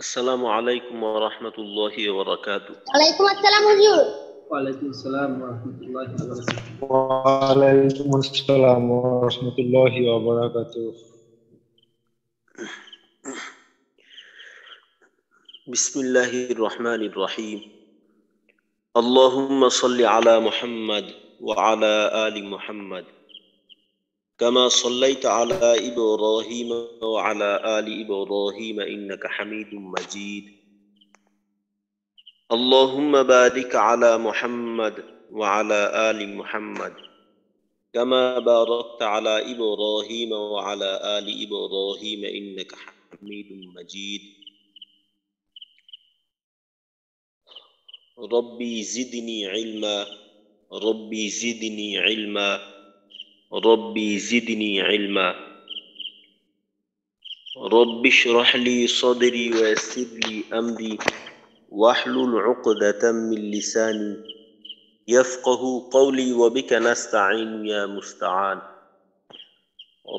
আসসালামু আলাইকুম ওয়া রাহমাতুল্লাহি ওয়া বারাকাতুহু। ওয়ালাইকুম আসসালাম হুজুর। ওয়ালাইকুম আসসালাম ওয়া রাহমাতুল্লাহি ওয়া বারাকাতুহু। ওয়ালাইকুম আসসালাম ওয়া রাহমাতুল্লাহি ওয়া বারাকাতুহু। বিসমিল্লাহির রহমানির রহিম। আল্লাহুম্মা সাল্লি আলা মুহাম্মাদ ওয়া আলা আলি মুহাম্মাদ কামা সাল্লাইতা আলা ইব্রাহিম ওয়া আলা আলি ইব্রাহিম ইন্নাকা হামিদুম মাজিদ। আল্লাহুম্মা বারিক আলা মুহাম্মাদ ওয়া আলা আলি মুহাম্মাদ কামা বারাকতা আলা ইব্রাহিম ওয়া আলা আলি ইব্রাহিম ইন্নাকা হামিদুম মাজিদ। ربي زدني علما ربي زدني علما ربي زدني علما رب اشرح لي صدري ويسر لي أمري واحلل عقدة من لساني يفقه قولي وبك نستعين يا مستعان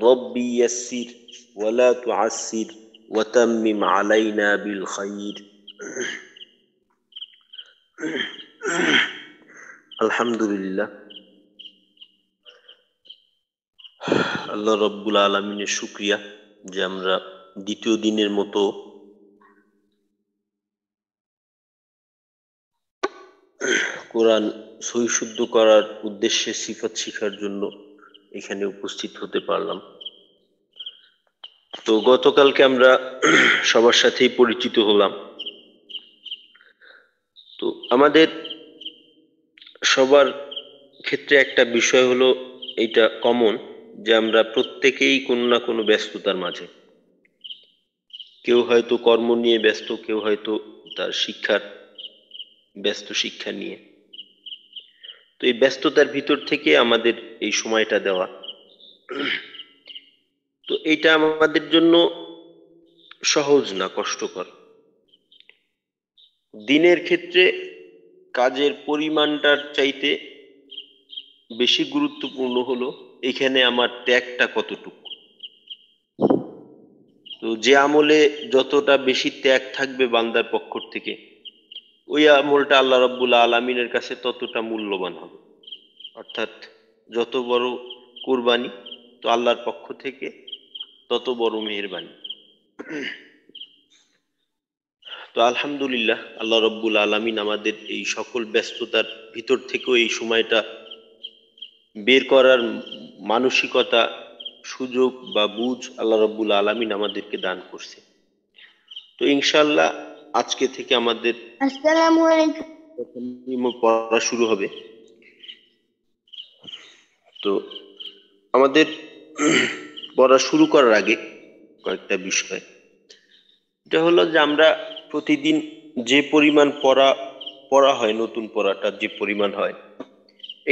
ربي يسر ولا تعسر وتمم علينا بالخير আলহামদুলিল্লাহ, আল্লাহ রব্বুল আলামিনের শুকরিয়া যে আমরা দ্বিতীয় দিনের মতো কোরআন সহি শুদ্ধ করার উদ্দেশ্যে সিফাত শিখার জন্য এখানে উপস্থিত হতে পারলাম। তো গতকালকে আমরা সবার সাথেই পরিচিত হলাম। তো আমাদের সবার ক্ষেত্রে একটা বিষয় হলো এইটা কমন যে আমরা প্রত্যেকেই কোনো না কোনো ব্যস্ততার মাঝে, কেউ হয়তো কর্ম নিয়ে ব্যস্ত, কেউ হয়তো তার শিক্ষার ব্যস্ত, শিক্ষা নিয়ে। তো এই ব্যস্ততার ভিতর থেকে আমাদের এই সময়টা দেওয়া, তো এইটা আমাদের জন্য সহজ না, কষ্টকর। দিনের ক্ষেত্রে কাজের পরিমাণটার চাইতে বেশি গুরুত্বপূর্ণ হলো এখানে আমার ত্যাগটা কতটুকু। তো যে আমলে যতটা বেশি ত্যাগ থাকবে বান্দার পক্ষ থেকে, ওই আমলটা আল্লাহ রাব্বুল আলামিনের কাছে ততটা মূল্যবান হবে। অর্থাৎ যত বড় কুরবানি তো আল্লাহর পক্ষ থেকে তত বড় মেহেরবানি। তো আলহামদুলিল্লাহ, আল্লাহ রাব্বুল আলামিন আমাদের এই সকল ব্যস্ততার ভিতর থেকেও এই সময়টা বের করার মানসিকতা, সুযোগ বা বুঝ আল্লাহ রাব্বুল আলামিন আমাদেরকে দান করছে। তো ইনশাআল্লাহ আজকে থেকে আমাদের আসসালামু আলাইকুম পড়া শুরু হবে। তো আমাদের পড়া শুরু করার আগে কয়েকটা বিষয়, এটা হলো যে আমরা প্রতিদিন যে পরিমাণ পড়া হয়, নতুন পড়াটা যে পরিমাণ হয়,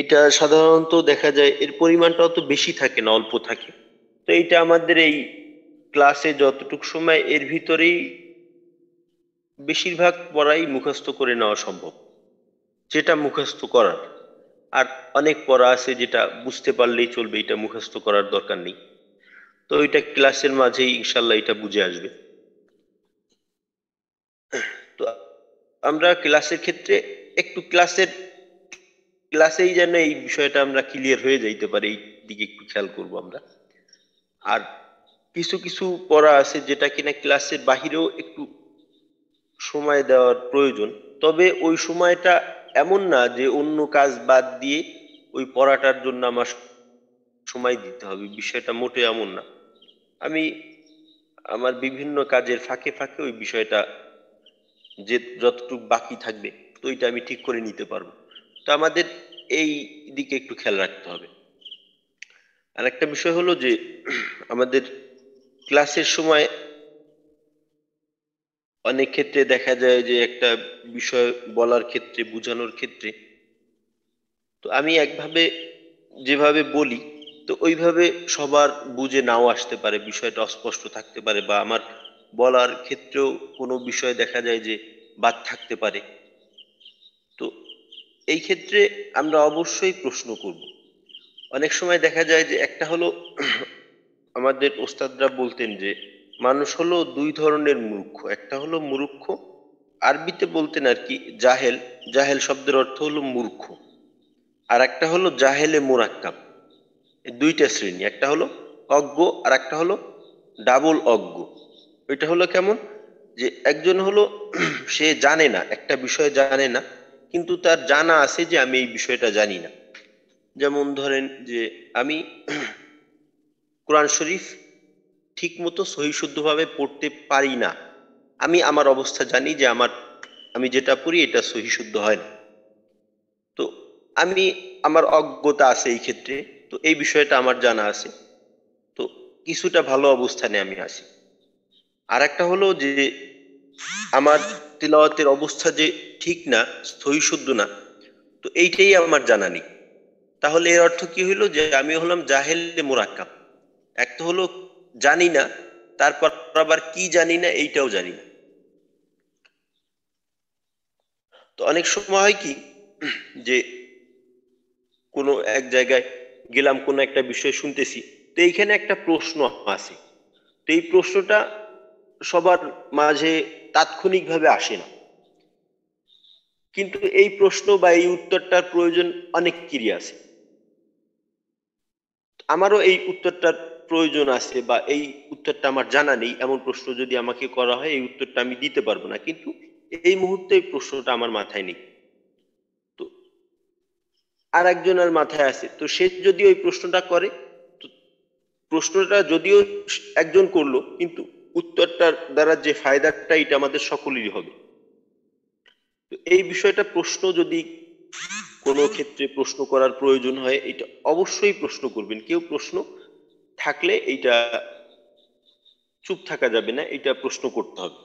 এটা সাধারণত দেখা যায় এর পরিমাণটা অত বেশি থাকে না, অল্প থাকে। তো এইটা আমাদের এই ক্লাসে যতটুকু সময় এর ভিতরেই বেশিরভাগ পড়াই মুখস্থ করে নেওয়া সম্ভব, যেটা মুখস্থ করার। আর অনেক পড়া আছে যেটা বুঝতে পারলেই চলবে, এটা মুখস্থ করার দরকার নেই। তো এটা ক্লাসের মাঝেই ইনশাল্লাহ এটা বুঝে আসবে। তো আমরা ক্লাসের ক্ষেত্রে একটু ক্লাসেই যেন এই বিষয়টা আমরা ক্লিয়ার হয়ে যাইতে পারি, এই দিকে একটু খেয়াল করব আমরা। আর কিছু কিছু পড়া আছে যেটা কিনা ক্লাসের বাহিরেও একটু সময় দেওয়ার প্রয়োজন, তবে ওই সময়টা এমন না যে অন্য কাজ বাদ দিয়ে ওই পড়াটার জন্য আমার সময় দিতে হবে, বিষয়টা মোটে এমন না। আমি আমার বিভিন্ন কাজের ফাঁকে ফাঁকে ওই বিষয়টা যে যতটুকু বাকি থাকবে তো ওইটা আমি ঠিক করে নিতে পারবো। তো আমাদের এই দিকে একটু খেয়াল রাখতে হবে। আর একটা বিষয় হলো যে আমাদের ক্লাসের সময় অনেক ক্ষেত্রে দেখা যায় যে একটা বিষয় বলার ক্ষেত্রে, বোঝানোর ক্ষেত্রে, তো আমি একভাবে যেভাবে বলি তো ওইভাবে সবার বুঝে নাও আসতে পারে, বিষয়টা অস্পষ্ট থাকতে পারে, বা আমার বলার ক্ষেত্রেও কোনো বিষয় দেখা যায় যে বাদ থাকতে পারে। তো এই ক্ষেত্রে আমরা অবশ্যই প্রশ্ন করব। অনেক সময় দেখা যায় যে একটা হলো আমাদের ওস্তাদরা বলতেন যে মানুষ হলো দুই ধরনের মূর্খ, একটা হলো মূর্খ, আরবিতে বলতেন আর কি জাহেল, জাহেল শব্দের অর্থ হলো মূর্খ, আর একটা হলো জাহেলে মুরাক্কাব। এই দুইটা শ্রেণী, একটা হলো অজ্ঞ আর একটা হলো ডাবল অজ্ঞ। এটা হলো কেমন, যে একজন হলো সে জানে না, একটা বিষয় জানে না, কিন্তু তার জানা আছে যে আমি এই বিষয়টা জানি না। যেমন ধরেন যে আমি কোরআন শরীফ ঠিক মতো সহি শুদ্ধভাবে পড়তে পারি না, আমি আমার অবস্থা জানি যে আমি যেটা পড়ি এটা সহি শুদ্ধ হয় না। তো আমি আমার অজ্ঞতা আছে এই ক্ষেত্রে, তো এই বিষয়টা আমার জানা আছে, তো কিছুটা ভালো অবস্থানে আমি আছি। আর একটা হলো যে আমার তিলাওয়াতের অবস্থা যে ঠিক না, সহি শুদ্ধ না, তো এইটাই আমার জানা নেই। তাহলে এর অর্থ কি হইলো, যে আমি হলাম জাহেলে মুরাক্কাব। একটা হলো জানি না, তারপর আবার কি জানি না এইটাও জানি না। তো অনেক সময় হয় কি যে কোনো এক জায়গায় গেলাম, কোনো একটা বিষয় শুনতেছি, তো এইখানে একটা প্রশ্ন আছে, তো এই প্রশ্নটা সবার মাঝে তাৎক্ষণিকভাবে আসে না, কিন্তু এই প্রশ্ন বা এই উত্তরটার প্রয়োজন অনেকেরই আছে। আমারও এই উত্তরটার প্রয়োজন আছে, বা এই উত্তরটা আমার জানা নেই, এমন প্রশ্ন যদি আমাকে করা হয় এই উত্তরটা আমি দিতে পারবো না, কিন্তু এই মুহূর্তে এই প্রশ্নটা আমার মাথায় নেই, তো আর একজনের মাথায় আছে, তো সে যদি ওই প্রশ্নটা করে, তো প্রশ্নটা যদিও একজন করলো, কিন্তু উত্তরটার দ্বারা যে ফায়দাটা এটা আমাদের সকলেরই হবে। তো এই বিষয়টা প্রশ্ন যদি কোনো ক্ষেত্রে প্রশ্ন করার প্রয়োজন হয়, এটা অবশ্যই প্রশ্ন করবেন। কেউ প্রশ্ন থাকলে এইটা চুপ থাকা যাবে না, এটা প্রশ্ন করতে হবে।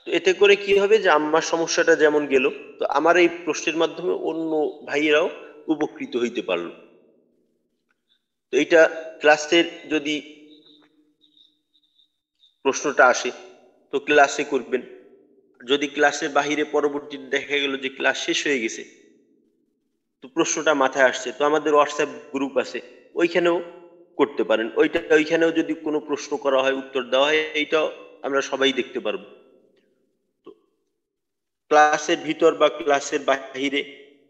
তো এতে করে কি হবে, যে আমার সমস্যাটা যেমন গেল, তো আমার এই প্রশ্নের মাধ্যমে অন্য ভাইয়েরাও উপকৃত হইতে পারলো। তো এইটা ক্লাসের যদি প্রশ্নটা আসে তো ক্লাসে করবেন, যদি ক্লাসের বাহিরে পরবর্তীতে দেখা গেল যে ক্লাস শেষ হয়ে গেছে, তো প্রশ্নটা মাথায় আসছে, তো আমাদের হোয়াটসঅ্যাপ গ্রুপ আছে, ওইখানেও করতে পারেন। ওইখানেও যদি কোনো প্রশ্ন করা হয়, উত্তর দেওয়া হয়, এইটাও আমরা সবাই দেখতে পারবো। তো ক্লাসের ভিতর বা ক্লাসের বাহিরে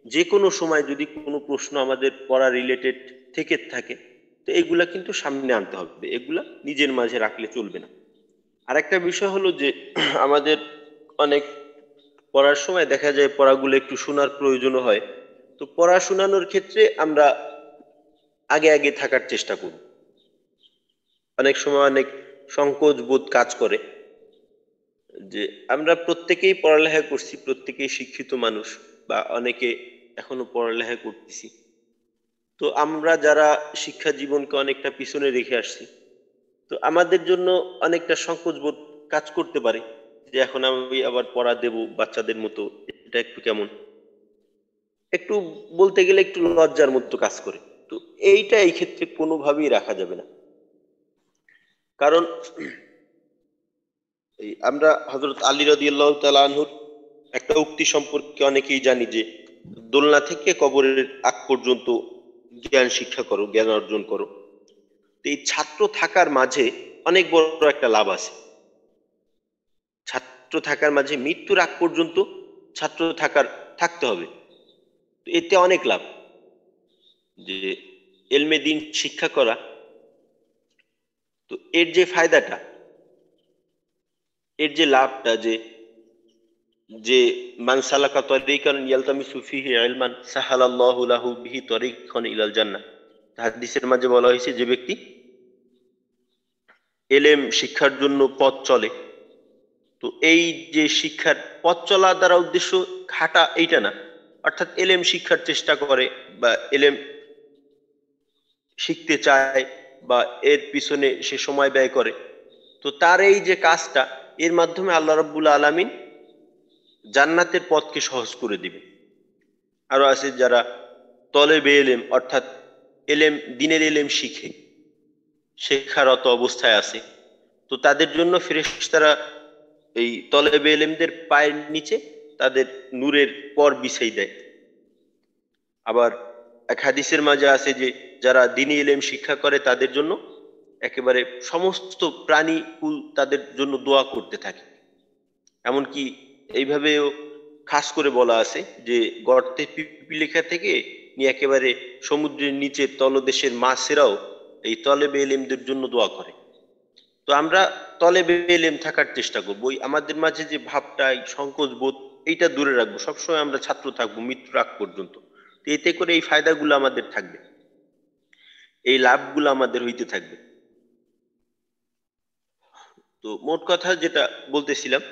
যে কোনো সময় যদি কোনো প্রশ্ন আমাদের পড়া রিলেটেড থেকে থাকে, তো এগুলা কিন্তু সামনে আনতে হবে, এগুলা নিজের মাঝে রাখলে চলবে না। আরেকটা বিষয় হলো যে আমাদের অনেক পড়ার সময় দেখা যায় পড়াগুলো একটু শোনার প্রয়োজন হয়, তো পড়া শোনানোর ক্ষেত্রে আমরা আগে আগে থাকার চেষ্টা করব। অনেক সময় অনেক সংকোচ বোধ কাজ করে, যে আমরা প্রত্যেকেই পড়ালেখা করছি, প্রত্যেকেই শিক্ষিত মানুষ, বা অনেকে এখনো পড়ালেখা করতেছি, তো আমরা যারা শিক্ষা জীবনকে অনেকটা পিছনে রেখে আসছি, তো আমাদের জন্য অনেকটা সংকোচ বোধ কাজ করতে পারে, যে এখন আমি আবার পড়া দেব বাচ্চাদের মতো, এটা একটু কেমন, একটু বলতে গেলে একটু লজ্জার মতো কাজ করে। তো এইটা এই ক্ষেত্রে কোনোভাবেই রাখা যাবে না, কারণ এই আমরা হযরত আলী রাদিয়াল্লাহু তাআলা আনহুর একটা উক্তি সম্পর্কে অনেকেই জানি, যে দোলনা থেকে কবরের আগ পর্যন্ত জ্ঞান শিক্ষা করো, জ্ঞান অর্জন করো। তো এই ছাত্র থাকার মাঝে অনেক বড় একটা লাভ আছে। ছাত্র থাকার মাঝে মৃত্যুর আগ পর্যন্ত ছাত্র থাকতে হবে, তো এতে অনেক লাভ, যে এলমে দ্বীন শিক্ষা করা। তো এর যে ফায়দাটা, এর যে লাভটা, যে যে মান সালাকা তরিকান ইয়ালতামিসু ফিহি ইলমান সাহালাল্লাহু লাহু বিহি তরিকান ইলাল জান্নাহ। হাদিসের মাঝে বলা হয়েছে, যে ব্যক্তি এলেম শিক্ষার জন্য পথ চলে, তো এই যে শিক্ষার পথ চলা দ্বারা উদ্দেশ্য হাঁটা এইটা না, অর্থাৎ এলেম শিক্ষার চেষ্টা করে, বা এলেম শিখতে চায়, বা এর পিছনে সে সময় ব্যয় করে, তো তার এই যে কাজটা, এর মাধ্যমে আল্লাহ রাব্বুল আলামিন জান্নাতের পথকে সহজ করে দিবে। আরো আছে যারা তলেবে এলেম, অর্থাৎ দিনের এলেম শিখে শেখারত অবস্থায় আছে, তো তাদের জন্য ফেরেশতারা এই তলেবে এলেমদের পায়ের নিচে তাদের নূরের পর বিছাই দেয়। আবার এক হাদিসের মাঝে আছে যে যারা দ্বীনি ইলম শিক্ষা করে তাদের জন্য একেবারে সমস্ত প্রাণী কুল তাদের জন্য দোয়া করতে থাকে। এমনকি এইভাবেও খাস করে বলা আছে যে গর্তে পিপিলিকা থেকে নিয়ে একেবারে সমুদ্রের নিচে তলদেশের মাছেরাও এই তলেবে ইলমদের জন্য দোয়া করে। তো আমরা তলেবে ইলম থাকার চেষ্টা করবো, ওই আমাদের মাঝে যে ভাবটা এই সংকোচ বোধ এইটা দূরে রাখবো, সবসময় আমরা ছাত্র থাকবো মৃত্যুর আগ পর্যন্ত। তো এতে করে এই ফায়দাগুলো আমাদের থাকবে, এই লাভগুলো আমাদের হইতে থাকবে। তো মোট কথা যেটা বলতেছিলাম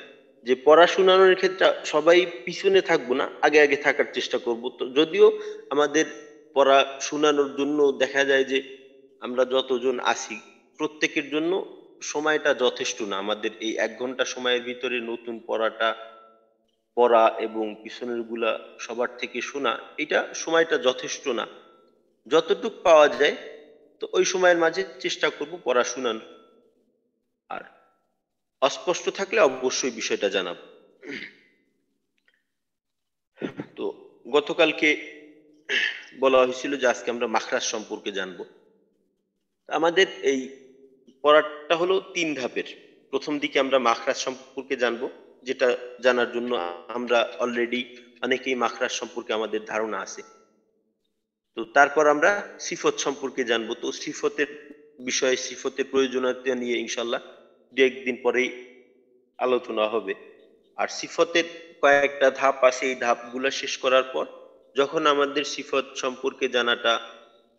যে পড়াশোনার ক্ষেত্রে সবাই পিছনে থাকবো না, আগে আগে থাকার চেষ্টা করব। তো যদিও আমাদের পড়া শোনানোর জন্য দেখা যায় যে আমরা যতজন আছি প্রত্যেকের জন্য সময়টা যথেষ্ট না। আমাদের এই 1 ঘন্টা সময়ের ভিতরে নতুন পড়া এবং পিছনের গুলা সবার থেকে শোনা, এটা সময়টা যথেষ্ট না। যতটুক পাওয়া যায় তো ওই সময়ের মাঝে চেষ্টা করব পড়া শোনানো। আর অস্পষ্ট থাকলে অবশ্যই বিষয়টা জানাবো। তো গতকালকে বলা হয়েছিল যে আজকে আমরা মাখরাজ সম্পর্কে জানবো। আমাদের এই পড়াটা হলো 3 ধাপের। প্রথম দিকে আমরা মাখরাজ সম্পর্কে জানবো, যেটা জানার জন্য আমরা অলরেডি অনেকেই মাখরাজ সম্পর্কে আমাদের ধারণা আছে। তো তারপর আমরা সিফত সম্পর্কে জানবো। তো সিফতের বিষয়ে, সিফতের প্রয়োজনীয়তা নিয়ে ইনশাল্লাহ 2-1 দিন পরেই আলোচনা হবে। আর সিফতের কয়েকটা ধাপ আছে, এই ধাপগুলো শেষ করার পর যখন আমাদের সিফত সম্পর্কে জানাটা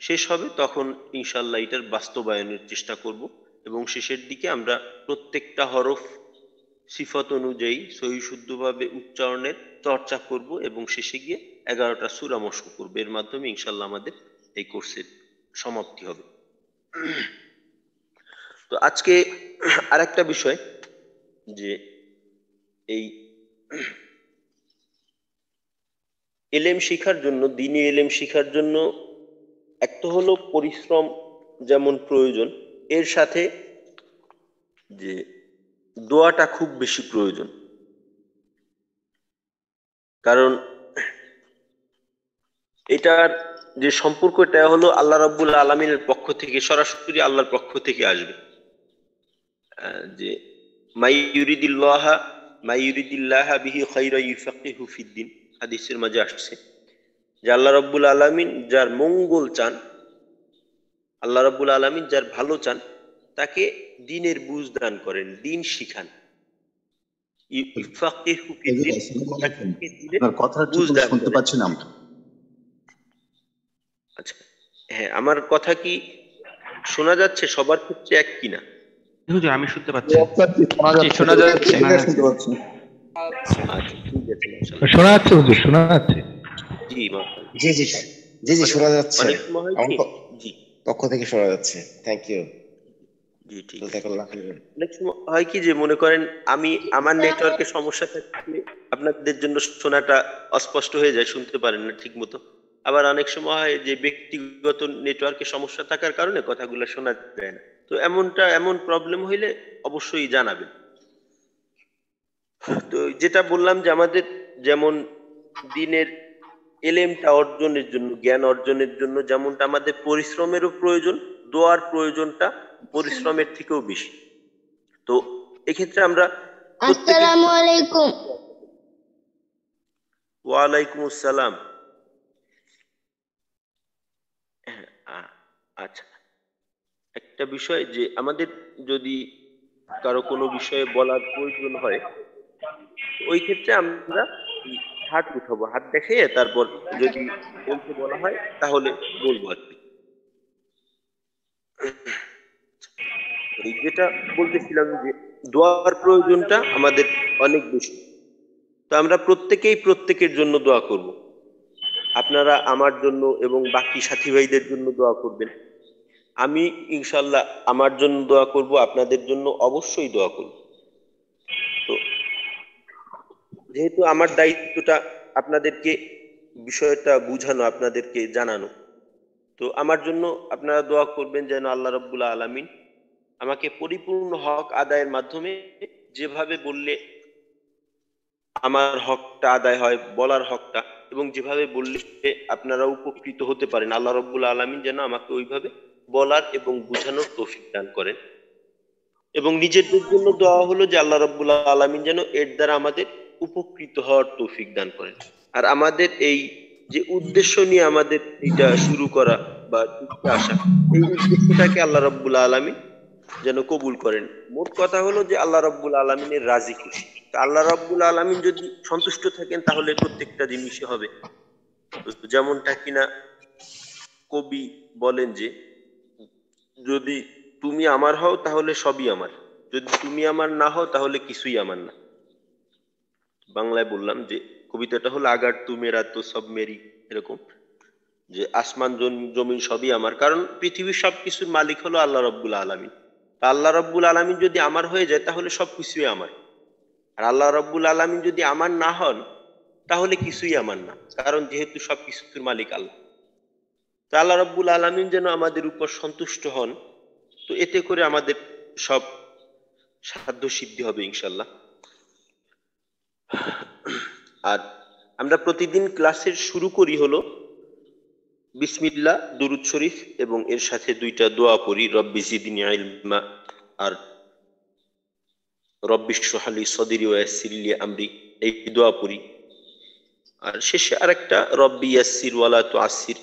শেষ হবে তখন ইনশাল্লাহ এটার বাস্তবায়নের চেষ্টা করব এবং শেষের দিকে আমরা প্রত্যেকটা হরফ সিফত অনুযায়ী সহি শুদ্ধভাবে উচ্চারণের চর্চা করব এবং শেষে গিয়ে 11টা সূরা মশক করব। এর মাধ্যমে ইনশাল্লাহ আমাদের এই কোর্সের সমাপ্তি হবে। তো আজকে আরেকটা বিষয় যে এই এলেম শিখার জন্য, দ্বীনি এলেম শিখার জন্য এক তো হলো পরিশ্রম যেমন প্রয়োজন, এর সাথে যে দোয়াটা খুব বেশি প্রয়োজন। কারণ এটার যে সম্পর্ক এটা হলো আল্লাহ রাব্বুল আলামিনের পক্ষ থেকে, সরাসরি আল্লাহর পক্ষ থেকে আসবে। যে মাইয়ুরিদিল্লাহা বিহি খায়রা ইউফাক্কিহু ফিদ্দিন, হাদিসের মাঝে আসছে যে আল্লাহ রাব্বুল আলামিন যার মঙ্গল চান, আল্লাহ রাব্বুল আলামিন যার ভালো চান তাকে দ্বীনের বুঝ দান করেন, দ্বীন শিখান। ইউফাক্কিহু ফিদ্দিন, তাকে দ্বীনের আপনার কথা বুঝ ঠিক দান শুনতে করেন। পাচ্ছি না আমরা। আচ্ছা, হ্যাঁ, আমার কথা কি শোনা যাচ্ছে? সবার ক্ষেত্রে এক কিনা? হুজুর আমি শুনতে পাচ্ছি। জি, শোনা যাচ্ছে। শুনতে পাচ্ছি। আচ্ছা, ঠিক আছে, মাশাআল্লাহ। শোনা যাচ্ছে হুজুর, শোনা যাচ্ছে। জি, মাশাআল্লাহ। জি জি জি জি শোনা যাচ্ছে। অনেক সময় হয় আমার কি, জি পক্ষ থেকে শোনা যাচ্ছে। Thank you. জি, ঠিক আছে। জাযাকাল্লাহ খাইরান। অনেক সময় হয় কি যে মনে করেন আমার নেটওয়ার্কের সমস্যা থাকলে আপনাদের জন্য শোনাটা অস্পষ্ট হয়ে যায়, শুনতে পারেন না ঠিক মতো। আবার অনেক সময় হয় যে ব্যক্তিগত নেটওয়ার্কের সমস্যা থাকার কারণে কথাগুলো শোনা যায় না। তো এমন প্রবলেম হইলে অবশ্যই জানাবেন। তো যেটা বললাম যে আমাদের যেমন দিনের এলেমটা অর্জনের জন্য, জ্ঞান অর্জনের জন্য যেমনটা আমাদের পরিশ্রমেরও প্রয়োজন, দোয়ার প্রয়োজনটা পরিশ্রমের থেকেও বেশি। তো এক্ষেত্রে আমরা প্রত্যেকে, আসসালামু আলাইকুম। ওয়ালাইকুম আসসালাম। হ্যাঁ, আচ্ছা, একটা বিষয় যে আমাদের যদি কারো কোনো বিষয়ে বলার প্রয়োজন হয় ওই ক্ষেত্রে আমরা হাত উঠাবো, হাত দেখিয়ে তারপর যদি বলতে বলা হয় তাহলে বলবো আর কি। এই যেটা বলতেছিলাম যে দোয়ার প্রয়োজনটা আমাদের অনেক বেশি। তো আমরা প্রত্যেকেই প্রত্যেকের জন্য দোয়া করব। আপনারা আমার জন্য এবং বাকি সাথী ভাইদের জন্য দোয়া করবেন। আমি ইনশাল্লাহ আমার জন্য দোয়া করব, আপনাদের জন্য অবশ্যই দোয়া করব। তো যেহেতু আমার দায়িত্বটা আপনাদেরকে বিষয়টা বুঝানো, আপনাদেরকে জানানো, তো আমার জন্য আপনারা দোয়া করবেন যেন আল্লাহ রাব্বুল আলামিন আমাকে পরিপূর্ণ হক আদায়ের মাধ্যমে যেভাবে বললে আমার হকটা আদায় হয়, বলার হকটা, এবং যেভাবে বললে আপনারা উপকৃত হতে পারেন, আল্লাহ রাব্বুল আলামিন যেন আমাকে ওইভাবে বলার এবং বোঝানোর তৌফিক দান করেন। এবং নিজেদের জন্য দোয়া হলো যে আল্লাহ রাব্বুল আলামিন যেন এর দ্বারা আমাদের উপকৃত হওয়ার তৌফিক দান করেন। আর আমাদের এই যে উদ্দেশ্য নিয়ে আমাদের এটা শুরু করা বা শিখতে আসা, এই উদ্দেশ্যটাকে আল্লাহ রাব্বুল আলামিন যেন কবুল করেন। মোট কথা হলো যে আল্লাহ রাব্বুল আলামিনের রাজি খুশি। তো আল্লাহ রাব্বুল আলামিন যদি সন্তুষ্ট থাকেন তাহলে প্রত্যেকটা জিনিসই হবে। তো যেমনটা কিনা কবি বলেন যে, যদি তুমি আমার হও তাহলে সবই আমার, যদি তুমি আমার না হও তাহলে কিছুই আমার না। বাংলায় বললাম যে কবিতাটা হলো আগার তু মেরা তো সব মেরি, এরকম যে আসমান জমিন সবই আমার, কারণ পৃথিবীর সবকিছুর মালিক হলো আল্লাহ রাব্বুল আলামিন। তা আল্লাহ রাব্বুল আলামিন যদি আমার হয়ে যায় তাহলে সবকিছুই আমার, আর আল্লাহ রাব্বুল আলামিন যদি আমার না হন তাহলে কিছুই আমার না, কারণ যেহেতু সবকিছুর মালিক আল্লাহ। তা আল্লাহ রাব্বুল আলামিন যেন আমাদের উপর সন্তুষ্ট হন, তো এতে করে আমাদের সব সাধ্য সিদ্ধি হবে ইনশাল্লাহ। আর আমরা প্রতিদিন ক্লাসের শুরু করি হলো বিসমিল্লাহ, দুরুদ শরীফ, এবং এর সাথে দুইটা দোয়া পড়ি, রব্বি জিদনি ইলমা আর রব্বি ইশরাহ লি সাদরি ওয়া ইয়াসসির লি আমরি, এই দোয়া পড়ি। আর শেষে আরেকটা রব্বি ইয়াসসির ওয়া লা তুআসসির।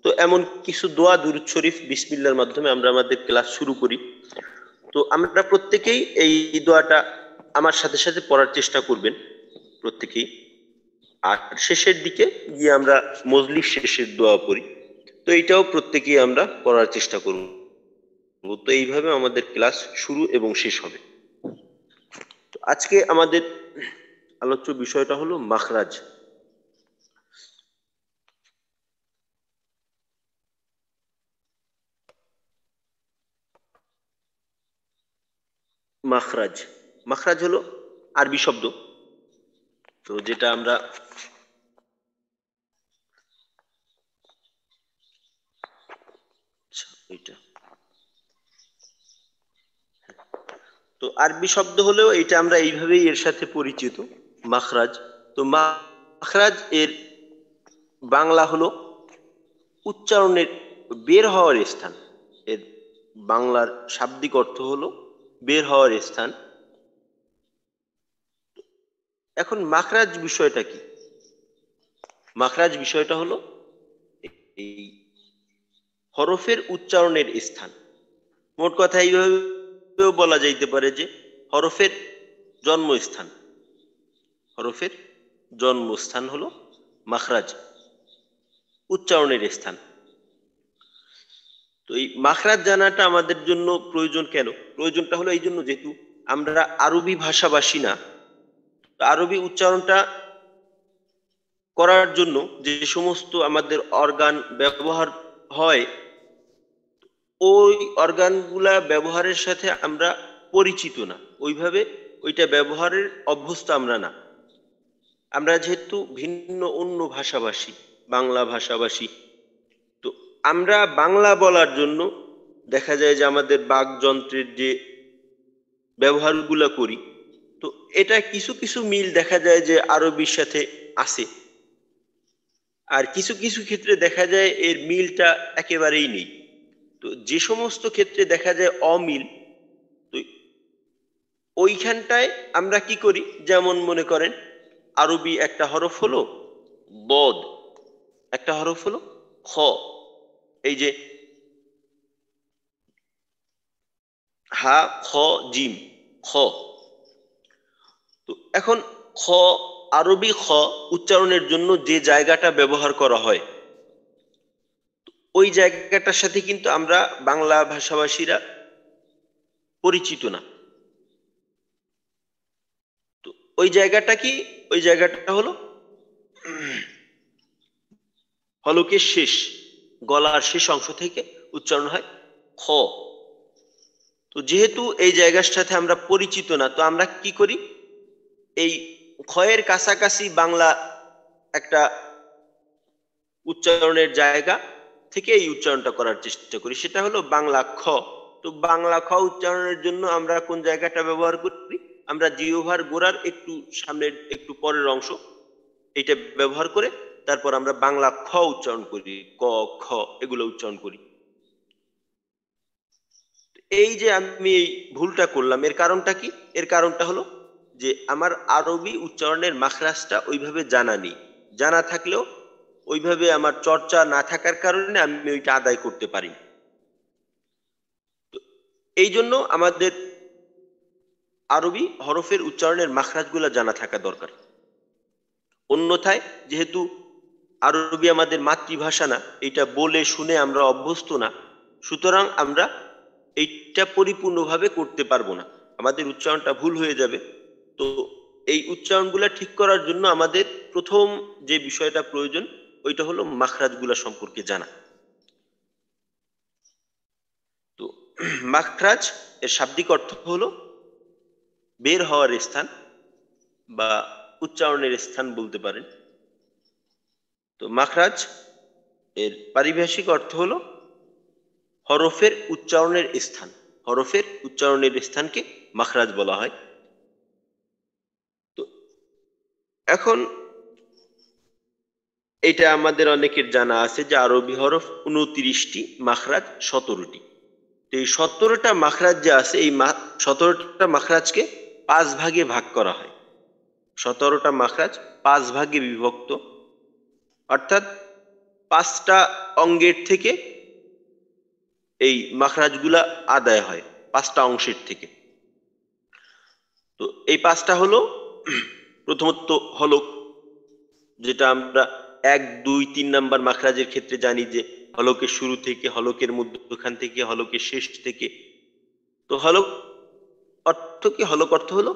তো এমন কিছু দোয়া, দুরুদ শরীফ, বিসমিল্লাহর মাধ্যমে আমরা আমাদের ক্লাস শুরু করি। তো আমরা প্রত্যেকেই এই দোয়াটা আমার সাথে সাথে পড়ার চেষ্টা করবেন প্রত্যেকেই। আর শেষের দিকে গিয়ে আমরা মজলিস শেষের দোয়া পড়ি। তো এইটাও প্রত্যেকেই আমরা পড়ার চেষ্টা করব। তো এইভাবে আমাদের ক্লাস শুরু এবং শেষ হবে। তো আজকে আমাদের আলোচ্য বিষয়টা হলো মাখরাজ। মাখরাজ, মাখরাজ হলো আরবি শব্দ, তো যেটা আমরা এটা তো আরবি শব্দ হলেও এটা আমরা এইভাবেই এর সাথে পরিচিত, মাখরাজ। তো মাখরাজ এর বাংলা হলো উচ্চারণের বের হওয়ার স্থান। এর বাংলার শাব্দিক অর্থ হলো বের হওয়ার স্থান। এখন মাখরাজ বিষয়টা কি? মাখরাজ বিষয়টা হলো এই হরফের উচ্চারণের স্থান। মোট কথা এইভাবেও বলা যাইতে পারে যে হরফের জন্মস্থান, হরফের জন্মস্থান হলো মাখরাজ, উচ্চারণের স্থান। তো এই মাখরাজ জানাটা আমাদের জন্য প্রয়োজন কেন? প্রয়োজনটা হলো এই জন্য, যেহেতু আমরা আরবি ভাষাভাষী না, আরবি উচ্চারণটা করার জন্য যে সমস্ত আমাদের অর্গান ব্যবহার হয়, ওই অর্গানগুলা ব্যবহারের সাথে আমরা পরিচিত না, ওইভাবে ওইটা ব্যবহারের অভ্যস্ত আমরা না। আমরা যেহেতু ভিন্ন অন্য ভাষাভাষী, বাংলা ভাষাভাষী, তো আমরা বাংলা বলার জন্য দেখা যায় যে আমাদের বাকযন্ত্রের যে ব্যবহারগুলো করি, তো এটা কিছু কিছু মিল দেখা যায় যে আরবির সাথে আছে, আর কিছু কিছু ক্ষেত্রে দেখা যায় এর মিলটা একেবারেই নেই। তো যে সমস্ত ক্ষেত্রে দেখা যায় অমিল, তো ওইখানটায় আমরা কি করি, যেমন মনে করেন আরবি একটা হরফ হলো বদ, একটা হরফ হলো খ, এই যে হা খ জিম, খ। তো এখন খ, আরবি খ উচ্চারণের জন্য যে জায়গাটা ব্যবহার করা হয়, ওই জায়গাটার সাথে কিন্তু আমরা বাংলা ভাষাভাষীরা পরিচিত না। তো ওই জায়গাটা কি? ওই জায়গাটা হলো হলকের শেষ, গলার শেষ অংশ থেকে উচ্চারণ হয় খ। তো যেহেতু এই জায়গার সাথে আমরা পরিচিত না, তো আমরা কি করি, এই খয়ের কাছাকাছি বাংলা একটা উচ্চারণের জায়গা থেকে এই উচ্চারণটা করার চেষ্টা করি, সেটা হলো বাংলা খ। তো বাংলা খ উচ্চারণের জন্য আমরা কোন জায়গাটা ব্যবহার করি? আমরা জিহ্বার গোড়ার একটু সামনের একটু পরের অংশ এটা ব্যবহার করে তারপর আমরা বাংলা খ উচ্চারণ করি, ক খ এগুলো উচ্চারণ করি। এই যে আমি এই ভুলটা করলাম, এর কারণটা কি? এর কারণটা হলো যে আমার আরবি উচ্চারণের মাখরাজটা ওইভাবে জানা নেই। জানা থাকলেও ওইভাবে আমার চর্চা না থাকার কারণে আমি ওইটা আদায় করতে পারি। তো এই জন্য আমাদের আরবি হরফের উচ্চারণের মাখরাজগুলো জানা থাকা দরকার। অন্যথায় যেহেতু আরবি আমাদের মাতৃভাষা না, এটা বলে শুনে আমরা অভ্যস্ত না, সুতরাং আমরা এইটা পরিপূর্ণভাবে করতে পারবো না, আমাদের উচ্চারণটা ভুল হয়ে যাবে। তো এই উচ্চারণগুলা ঠিক করার জন্য আমাদের প্রথম যে বিষয়টা প্রয়োজন ওইটা হলো মাখরাজগুলা সম্পর্কে জানা। তো মাখরাজ এর শাব্দিক অর্থ হলো বের হওয়ার স্থান বা উচ্চারণের স্থান বলতে পারেন। তো মাখরাজ এর পারিভাষিক অর্থ হলো হরফের উচ্চারণের স্থান। হরফের উচ্চারণের স্থানকে মাখরাজ বলা হয়। তো এখন এটা আমাদের অনেকের জানা আছে যে আরবি হরফ 29টি, মাখরাজ 17টি। তো এই 17টা মাখরাজ যে আছে, এই 17টা মাখরাজকে 5 ভাগে ভাগ করা হয়। 17টা মাখরাজ 5 ভাগে বিভক্ত, অর্থাৎ 5টা অঙ্গের থেকে এই মাখরাজগুলা আদায় হয়, 5টা অংশের থেকে। তো এই 5টা হলো প্রথমত হলক, যেটা আমরা 1, 2, 3 নাম্বার মাখরাজের ক্ষেত্রে জানি যে হলকের শুরু থেকে, হলকের মধ্যখান থেকে, হলকের শেষ থেকে। তো হলক অর্থ কি? হলক অর্থ হলো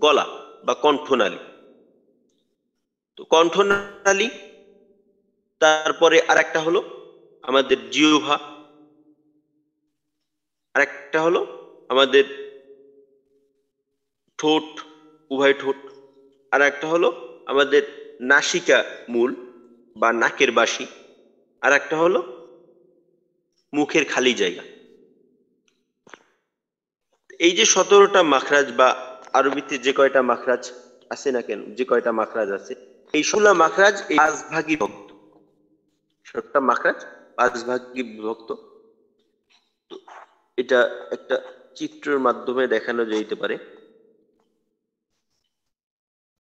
গলা বা কণ্ঠনালী। তো কণ্ঠনালী, তারপরে আরেকটা হলো আমাদের জিহ্বা, আরেকটা হলো আমাদের ঠোঁট, উভয় ঠোঁট, আর একটা হলো আমাদের নাসিকা মূল বা নাকের বাসি, আর একটা হলো মুখের খালি জায়গা। এই যে 17টা মাখরাজ বা আরবিতে যে কয়টা মাখরাজ আছে না কেন, যে কয়টা মাখরাজ আছে, এই 16 মাখরাজ এই 5 ভাগে বিভক্ত। 17টা মাখরাজ 5 ভাগে বিভক্ত। তো এটা একটা চিত্রের মাধ্যমে দেখানো যেতে পারে।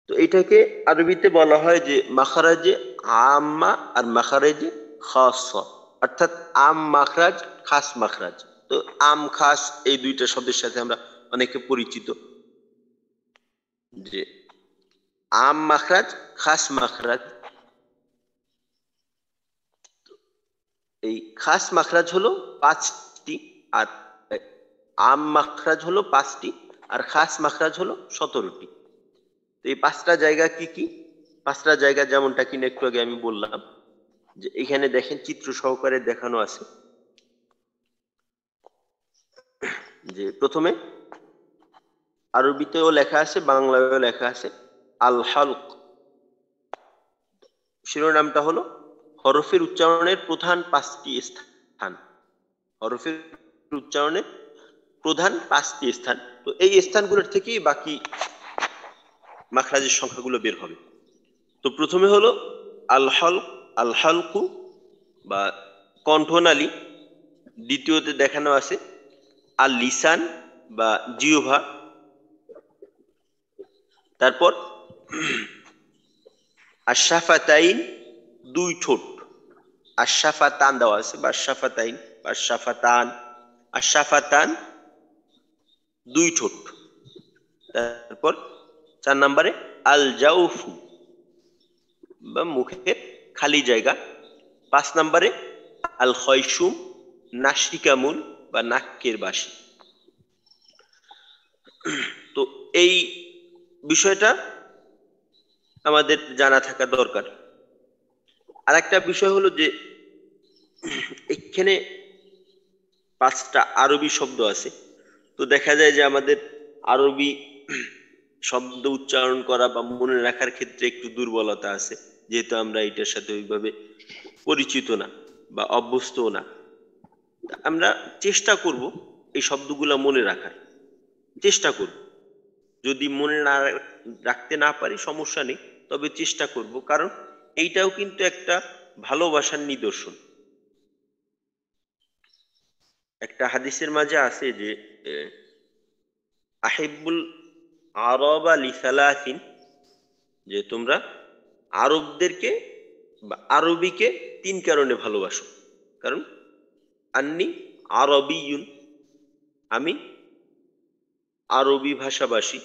তো এটাকে আরবিতে বলা হয় যে মাখরাজে আম্মা আর মাখরাজে খাসা, অর্থাৎ আম মাখরাজ, খাস মাখরাজ। তো আম খাস এই দুইটা শব্দের সাথে আমরা অনেকে পরিচিত, যে আম মাখরাজ, খাস মাখরাজ। এই খাস মাখরাজ হলো 5টি, আর আম মাখরাজ হলো 5টি, আর খাস মাখরাজ হলো 17টি। তো এই 5টা জায়গা কি কি? 5টা জায়গা যেমনটা কিনা একটু আগে আমি বললাম, যে এখানে দেখেন চিত্র সহকারে দেখানো আছে। যে প্রথমে আরবিতেও লেখা আছে, বাংলায়ও লেখা আছে আল হালক। শিরোনামটা হলো হরফের উচ্চারণের প্রধান 5টি স্থান। হরফের উচ্চারণের প্রধান 5টি স্থান। তো এই স্থানগুলোর থেকেই বাকি মাখরাজের সংখ্যাগুলো বের হবে। তো প্রথমে হলো আল হালক, আল হালকু বা কণ্ঠনালী। দ্বিতীয়তে দেখানো আছে আল লিসান বা জিহ্বা। তারপর আশাফাতাইন, 2 ঠোঁট। আশাফাতান দেওয়া আছে, বা আশাফাতাইন বা আশাফাতান। আশাফাতান 2 ঠোঁট। তারপর 4 নম্বরে আল জাউফু বা মুখের খালি জায়গা। 5 নম্বরে আল খয়সুম, নাসিকামূল বা নাকের বাসি। তো এই বিষয়টা আমাদের জানা থাকা দরকার। আর একটা বিষয় হলো যে এখানে 5টা আরবি শব্দ আছে। তো দেখা যায় যে আমাদের আরবি শব্দ উচ্চারণ করা বা মনে রাখার ক্ষেত্রে একটু দুর্বলতা আছে, যেহেতু আমরা এটার সাথে ওইভাবে পরিচিত না বা অভ্যস্তও না। আমরা চেষ্টা করব এই শব্দগুলা মনে রাখার চেষ্টা করব। যদি মনে না রাখতে না পারি সমস্যা নেই, তবে চেষ্টা করব, কারণ এইটাও কিন্তু একটা ভালোবাসার নিদর্শন। একটা হাদিসের মাঝে আছে যে আহিবুল আরবা লিসালাসিন, যে তোমরা আরবদেরকে বা আরবিকে 3 কারণে ভালোবাসো। কারণ আন্নি আরবিয়ুন, আমি আরবি ভাষাভাষী,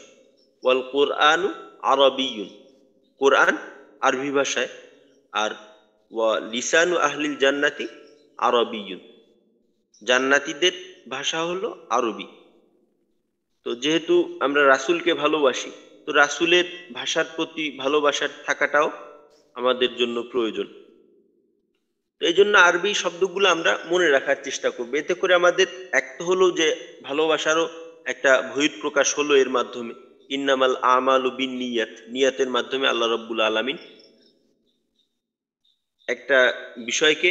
ওয়াল কোরআনু আরবিয়ুন, কোরআন আরবি ভাষায়, আর ওয়া লিসানু আহলিল জান্নাতি আরবিয়ুন, জান্নাতীদের ভাষা হলো আরবি। তো যেহেতু আমরা রাসূলকে ভালোবাসি, তো রাসূলের ভাষার প্রতি ভালোবাসার থাকাটাও আমাদের জন্য প্রয়োজন। তো এই জন্য আরবি শব্দগুলো আমরা মনে রাখার চেষ্টা করবো। এতে করে আমাদের এক তো হলো যে ভালোবাসারও একটা বহিঃপ্রকাশ হলো এর মাধ্যমে, ইন্নামাল আমালু বিন্নিয়াত, নিয়াতের মাধ্যমে আল্লাহ রাব্বুল আলামিন একটা বিষয়কে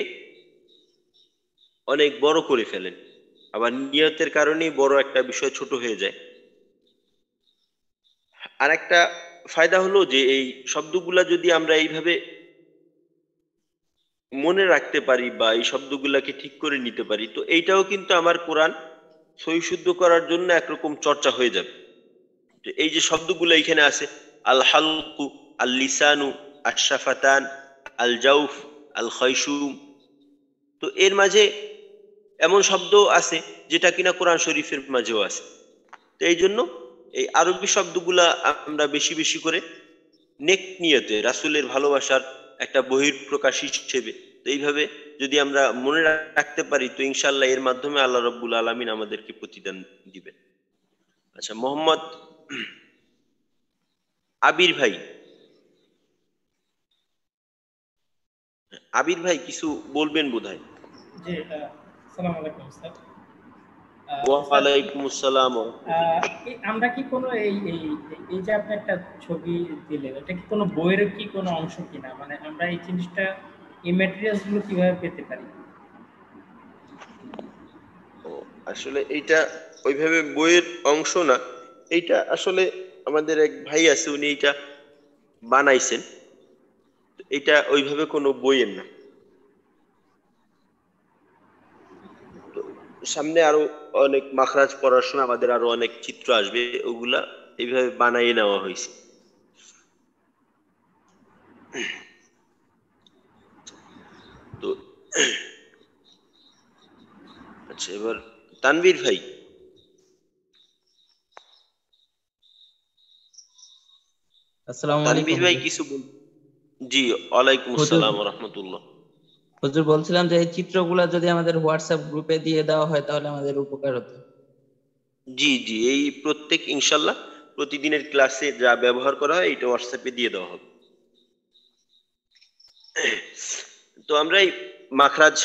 অনেক বড় করে ফেলেন, আবার নিয়তের কারণেই বড় একটা বিষয় ছোট হয়ে যায়। আর একটা ফায়দা হলো যে এই শব্দগুলা যদি আমরা এইভাবে মনে রাখতে পারি বা এই শব্দগুলাকে ঠিক করে নিতে পারি, তো এইটাও কিন্তু আমার কোরআন সহিশুদ্ধ করার জন্য একরকম চর্চা হয়ে যাবে। তো এই যে শব্দগুলো এখানে আছে, আল হালকু, আল লিসানু, আশ শাফাতান, আল জাউফ, আল খয়সুম, তো এর মাঝে এমন শব্দ আছে যেটা কিনা কোরআন শরীফের মাঝেও আছে। তো এই জন্য এই আরবি শব্দগুলা আমরা বেশি বেশি করে নেক নিয়তে রাসূলের ভালোবাসার একটা বহিঃপ্রকাশ হিসেবে, তো এইভাবে যদি আমরা মনে রাখতে পারি, তো ইনশাআল্লাহ এর মাধ্যমে আল্লাহ রাব্বুল আলামিন আমাদেরকে প্রতিদান দিবেন। আচ্ছা, মোহাম্মদ আবির ভাই, আবির ভাই কিছু বলবেন বোধহয়। জি, আসসালামু আলাইকুম স্যার। ওয়ালাইকুম আসসালাম। আমরা কি কোনো এই যে আপনি একটা ছবি দিলেন, এটা কি কোনো বইয়ের কি কোনো অংশ কিনা, মানে আমরা এই জিনিসটা এই ম্যাটেরিয়ালস গুলো কিভাবে পেতে পারি? আসলে এইটা ওইভাবে বইয়ের অংশ না, এইটা আসলে আমাদের এক ভাই আছে, উনি এইটা বানাইছেন, এটা ওইভাবে কোনো বইয়ের না। তো সামনে আরো অনেক মাখরাজ পড়ার সময় আমাদের আরো অনেক চিত্র আসবে, ওগুলা এইভাবে বানাইয়ে নেওয়া হয়েছে। তো আচ্ছা, এবার তানভীর ভাই, আসসালামু তানভীর আলাইকুম। ভাই কিছু বল। জি, ওয়ালাইকুম হুজুর আসসালাম ওয়া রাহমাতুল্লাহ। হুজুর বলছিলাম যে এই চিত্রগুলা যদি আমাদের হোয়াটসঅ্যাপ গ্রুপে দিয়ে দেওয়া হয় তাহলে আমাদের উপকার হতো। জি জি, এই প্রত্যেক ইনশাল্লাহ প্রতিদিনের ক্লাসে যা ব্যবহার করা হয় এটা হোয়াটসঅ্যাপে দিয়ে দেওয়া হবে। তো আমরা এই মাখরাজ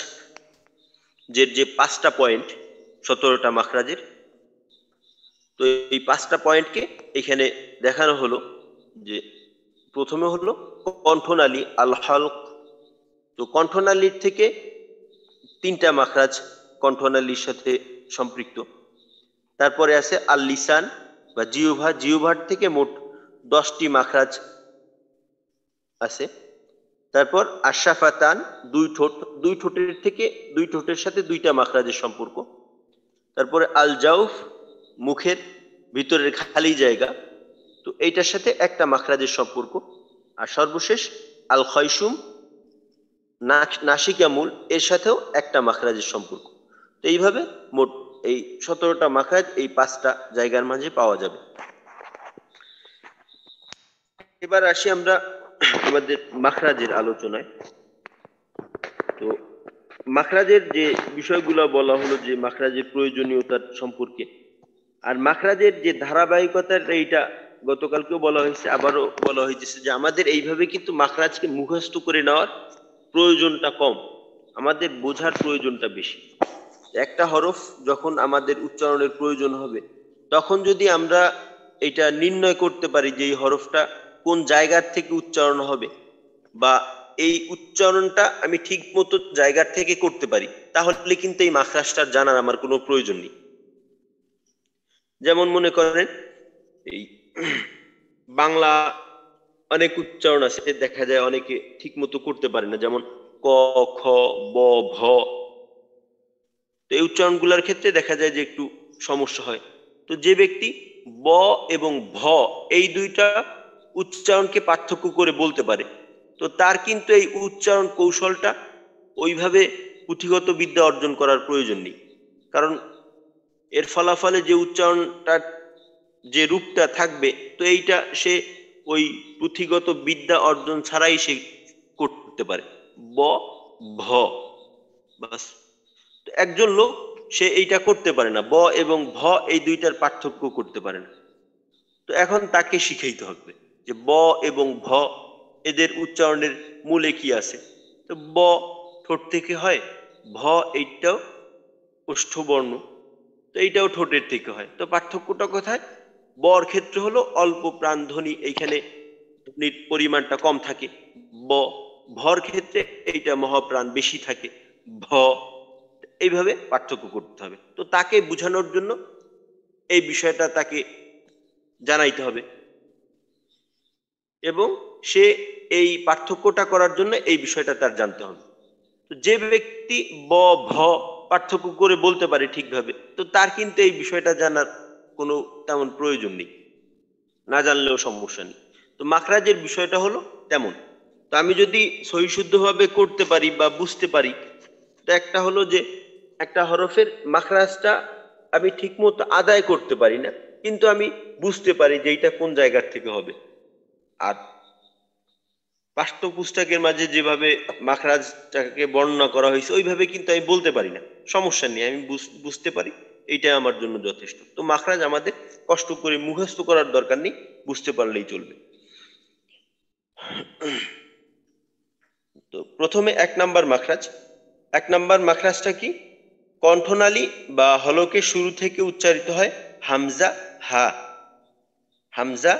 যে 5টা পয়েন্ট, 17টা মাখরাজের, তো এই 5টা পয়েন্টকে এখানে দেখানো হলো। যে প্রথমে হলো কণ্ঠনালী আল হালক, তো কণ্ঠনালীর থেকে 3টা মাখরাজ কণ্ঠনালীর সাথে সম্পৃক্ত। তারপরে আছে আল লিসান বা জিহ্বা, জিহ্বার থেকে মোট 10টি মাখরাজ আছে। তারপর আশাফাতান, দুই ঠোঁট, দুই ঠোঁটের থেকে দুই ঠোঁটের সাথে 2টা মাখরাজের সম্পর্ক। তারপরে আল জাউফ, মুখের ভিতরের খালি জায়গা, তো এইটার সাথে একটা মাখরাজের সম্পর্ক। আর সর্বশেষ আল খয়সুম, নাসিকা মূল, এর সাথেও একটা মাখরাজের সম্পর্ক। তো এইভাবে মোট এই 17টা মাখরাজ এই 5টা জায়গার মাঝে পাওয়া যাবে। এবার আসি আমরা আমাদের মাখরাজের আলোচনায়। তো মাখরাজের যে বিষয়গুলো বলা হলো, যে মাখরাজের প্রয়োজনীয়তার সম্পর্কে, আর মাখরাজের যে ধারাবাহিকতার, এইটা গতকালকেও বলা হয়েছে, আবারও বলা হয়েছে যে আমাদের এইভাবে কিন্তু মাখরাজকে মুখস্থ করে নেওয়ার প্রয়োজনটা কম, আমাদের বোঝার প্রয়োজনটা বেশি। একটা হরফ যখন আমাদের উচ্চারণের প্রয়োজন হবে, তখন যদি আমরা এটা নির্ণয় করতে পারি যে এই হরফটা কোন জায়গার থেকে উচ্চারণ হবে, বা এই উচ্চারণটা আমি ঠিক মতো জায়গার থেকে করতে পারি, তাহলে কিন্তু এই মাখরাজটা জানার আমার কোনো প্রয়োজন নেই। যেমন মনে করেন এই বাংলা অনেক উচ্চারণ আছে, দেখা যায় অনেকে ঠিক মতো করতে পারে না, যেমন ক, খ, ব, ভ। তো এই উচ্চারণগুলোর ক্ষেত্রে দেখা যায় যে একটু সমস্যা হয়। তো যে ব্যক্তি ব এবং ভ এই দুইটা উচ্চারণকে পার্থক্য করে বলতে পারে, তো তার কিন্তু এই উচ্চারণ কৌশলটা ওইভাবে পুঁথিগত বিদ্যা অর্জন করার প্রয়োজন নেই, কারণ এর ফলাফলে যে উচ্চারণটা যে রূপটা থাকবে, তো এইটা সে ওই পুঁথিগত বিদ্যা অর্জন ছাড়াই সে করতে পারে। ব, ভ, বাস। তো একজন লোক সে এইটা করতে পারে না, ব এবং ভ এই দুইটার পার্থক্য করতে পারে না। তো এখন তাকে শিখাইতে হবে যে ব এবং ভ এদের উচ্চারণের মূলে কি আছে। তো ব ঠোঁট থেকে হয়, ভ এইটাও ওষ্ঠবর্ণ, তো এইটাও ঠোঁটের থেকে হয়। তো পার্থক্যটা কোথায়? বর ক্ষেত্রে হলো অল্প প্রাণধ্বনি, এইখানে ধ্বনির পরিমাণটা কম থাকে। ব, ভর ক্ষেত্রে এইটা মহাপ্রাণ বেশি থাকে, ভ। এইভাবে পার্থক্য করতে হবে। তো তাকে বোঝানোর জন্য এই বিষয়টা তাকে জানাইতে হবে, এবং সে এই পার্থক্যটা করার জন্য এই বিষয়টা তার জানতে হবে। তো যে ব্যক্তি ব, ভ পার্থক্য করে বলতে পারে ঠিকভাবে, তো তার কিন্তু এই বিষয়টা জানার কোনো তেমন প্রয়োজন নেই, না জানলেও সমস্যা নেই। তো মাখরাজের বিষয়টা হলো তেমন। তো আমি যদি সহিশুদ্ধভাবে করতে পারি বা বুঝতে পারি, তো একটা হলো যে একটা হরফের মাখরাজটা আমি ঠিকমতো আদায় করতে পারি না, কিন্তু আমি বুঝতে পারি যে এইটা কোন জায়গার থেকে হবে। আর পাঠ্যপুস্তকের মাঝে যেভাবে মাখরাজটাকে বর্ণনা করা হয়েছে ওইভাবে কিন্তু আমি বলতে পারি না, সমস্যা নেই, আমি বুঝতে পারি, এইটাই আমার জন্য যথেষ্ট। তো মাখরাজ আমাদের কষ্ট করে মুখস্থ করার দরকার নেই, বুঝতে পারলেই চলবে। তো প্রথমে 1 নাম্বার মাখরাজ। 1 নাম্বার মাখরাজটা কি? কণ্ঠনালী বা হলকের শুরু থেকে উচ্চারিত হয় হামজা হা। হামজা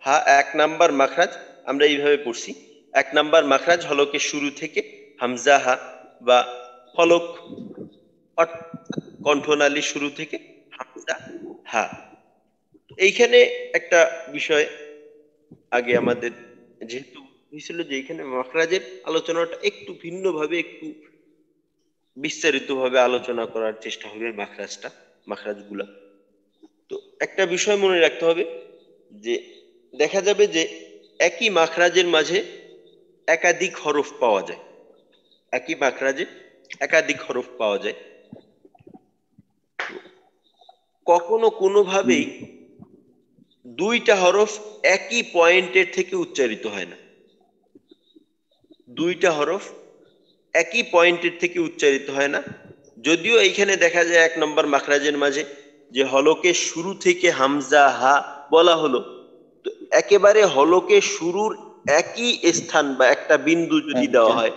হা 1 নাম্বার মাখরাজ। আমরা এইভাবে পড়ছি, 1 নাম্বার মাখরাজ হলকের শুরু থেকে হামজা হা, বা হলক কণ্ঠনালী শুরু থেকে হামজা হা। এইখানে একটা বিষয় আগে আমাদের যেহেতু হয়েছিল যে এখানে মাখরাজের আলোচনাটা একটু ভিন্নভাবে, একটু বিস্তারিত ভাবে আলোচনা করার চেষ্টা হবে মাখরাজগুলা। তো একটা বিষয় মনে রাখতে হবে যে দেখা যাবে যে একই মাখরাজের মাঝে একাধিক হরফ পাওয়া যায়, একই মাখরাজে একাধিক হরফ পাওয়া যায়। কখনো কোনোভাবেই দুইটা হরফ একই পয়েন্টের থেকে উচ্চারিত হয় না, দুইটা হরফ একই পয়েন্টের থেকে উচ্চারিত হয় না। যদিও এইখানে দেখা যায় 1 নম্বর মাখরাজের মাঝে যে হলকের শুরু থেকে হামজা হা বলা হলো, তো একেবারে হলকের শুরুর একই স্থান বা একটা বিন্দু যদি দেওয়া হয়,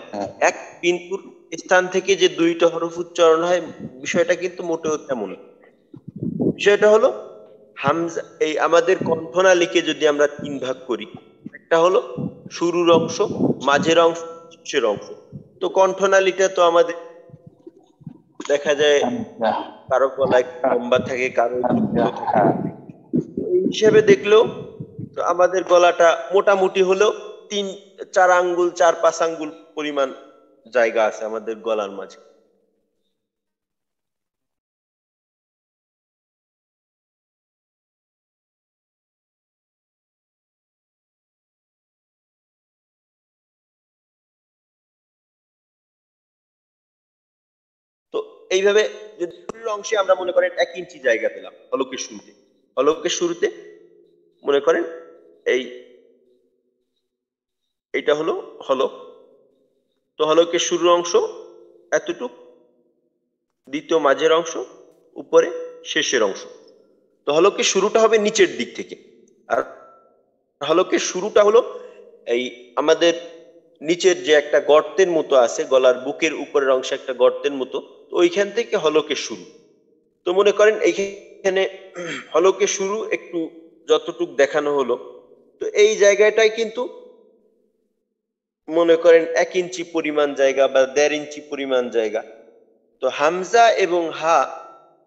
এক বিন্দুর স্থান থেকে যে দুইটা হরফ উচ্চারণ হয়, বিষয়টা কিন্তু মোটেও তেমন না। বিষয়টা হলো হামজা, এই আমাদের কণ্ঠনালীকে যদি আমরা 3 ভাগ করি, একটা হলো শুরুর অংশ, মাঝের অংশ, শেষের অংশ। তো কণ্ঠনালীটা তো আমাদের দেখা যায় কারো গলায় লম্বা থাকে, কারো একটু ছোট থাকে। এই হিসেবে দেখলেও তো আমাদের গলাটা মোটামুটি হলেও 3-4 আঙ্গুল, 4-5 আঙ্গুল পরিমাণ জায়গা আছে আমাদের গলার মাঝে। তো এইভাবে যদি শুরুর অংশে আমরা মনে করেন 1 ইঞ্চি জায়গা পেলাম হলকের শুরুতে, হলকের শুরুতে মনে করেন এইটা হলো হলক। তো হলকের শুরুর অংশ এতটুক, দ্বিতীয় মাঝের অংশ, উপরে শেষের অংশ। তো হলকের শুরুটা হবে নিচের দিক থেকে, আর হলকের শুরুটা হলো এই আমাদের নিচের যে একটা গর্তের মতো আছে, গলার বুকের উপরের অংশে একটা গর্তের মতো, তো ওইখান থেকে হলকের শুরু। তো মনে করেন এইখানে হলকের শুরু একটু যতটুক দেখানো হলো, তো এই জায়গাটায় কিন্তু মনে করেন 1 ইঞ্চি পরিমাণ জায়গা বা 1.5 ইঞ্চি পরিমাণ জায়গা। তো হামজা এবং হা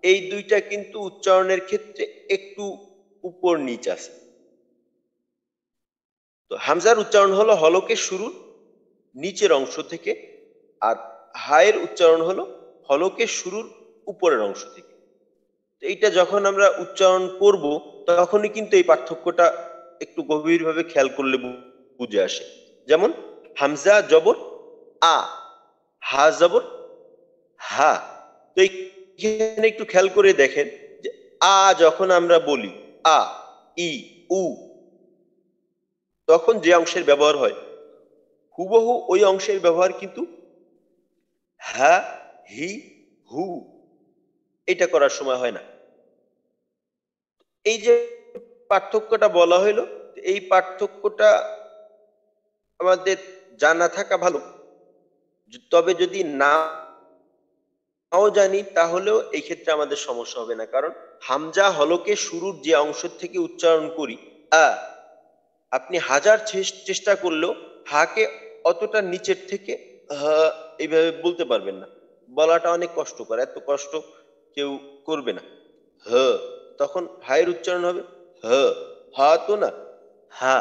এই দুইটা কিন্তু উচ্চারণের ক্ষেত্রে একটু উপর নিচ আছে, হামজার উচ্চারণ হলো হলকের শুরুর নিচের অংশ থেকে, আর হায়ের উচ্চারণ হলো হলকের শুরুর উপরের অংশ থেকে। এইটা যখন আমরা উচ্চারণ করব তখনই কিন্তু এই পার্থক্যটা একটু গভীরভাবে খেয়াল করলে বুঝে আসে। যেমন হামজা জবর আ, হা জবর হা। তো এইখানে একটু খেয়াল করে দেখেন যে আ যখন আমরা বলি আ, ই, উ, তখন যে অংশের ব্যবহার হয় হুবহু ওই অংশের ব্যবহার কিন্তু হা, হি, হু এটা করার সময় হয় না। এই যে পার্থক্যটা বলা হইলো, এই পার্থক্যটা আমাদের জানা থাকা ভালো। তবে যদি নাও জানি তাহলেও এই ক্ষেত্রে আমাদের সমস্যা হবে না, কারণ হামজা হলকে শুরুর যে অংশ থেকে উচ্চারণ করি আ, আপনি হাজার চেষ্টা করলেও হাকে অতটা নিচের থেকে এইভাবে বলতে পারবেন না। বলাটা অনেক কষ্টকর, এত কষ্ট কেউ করবে না। হ, তখন হায়ের উচ্চারণ হবে হ, হা তো না, হা।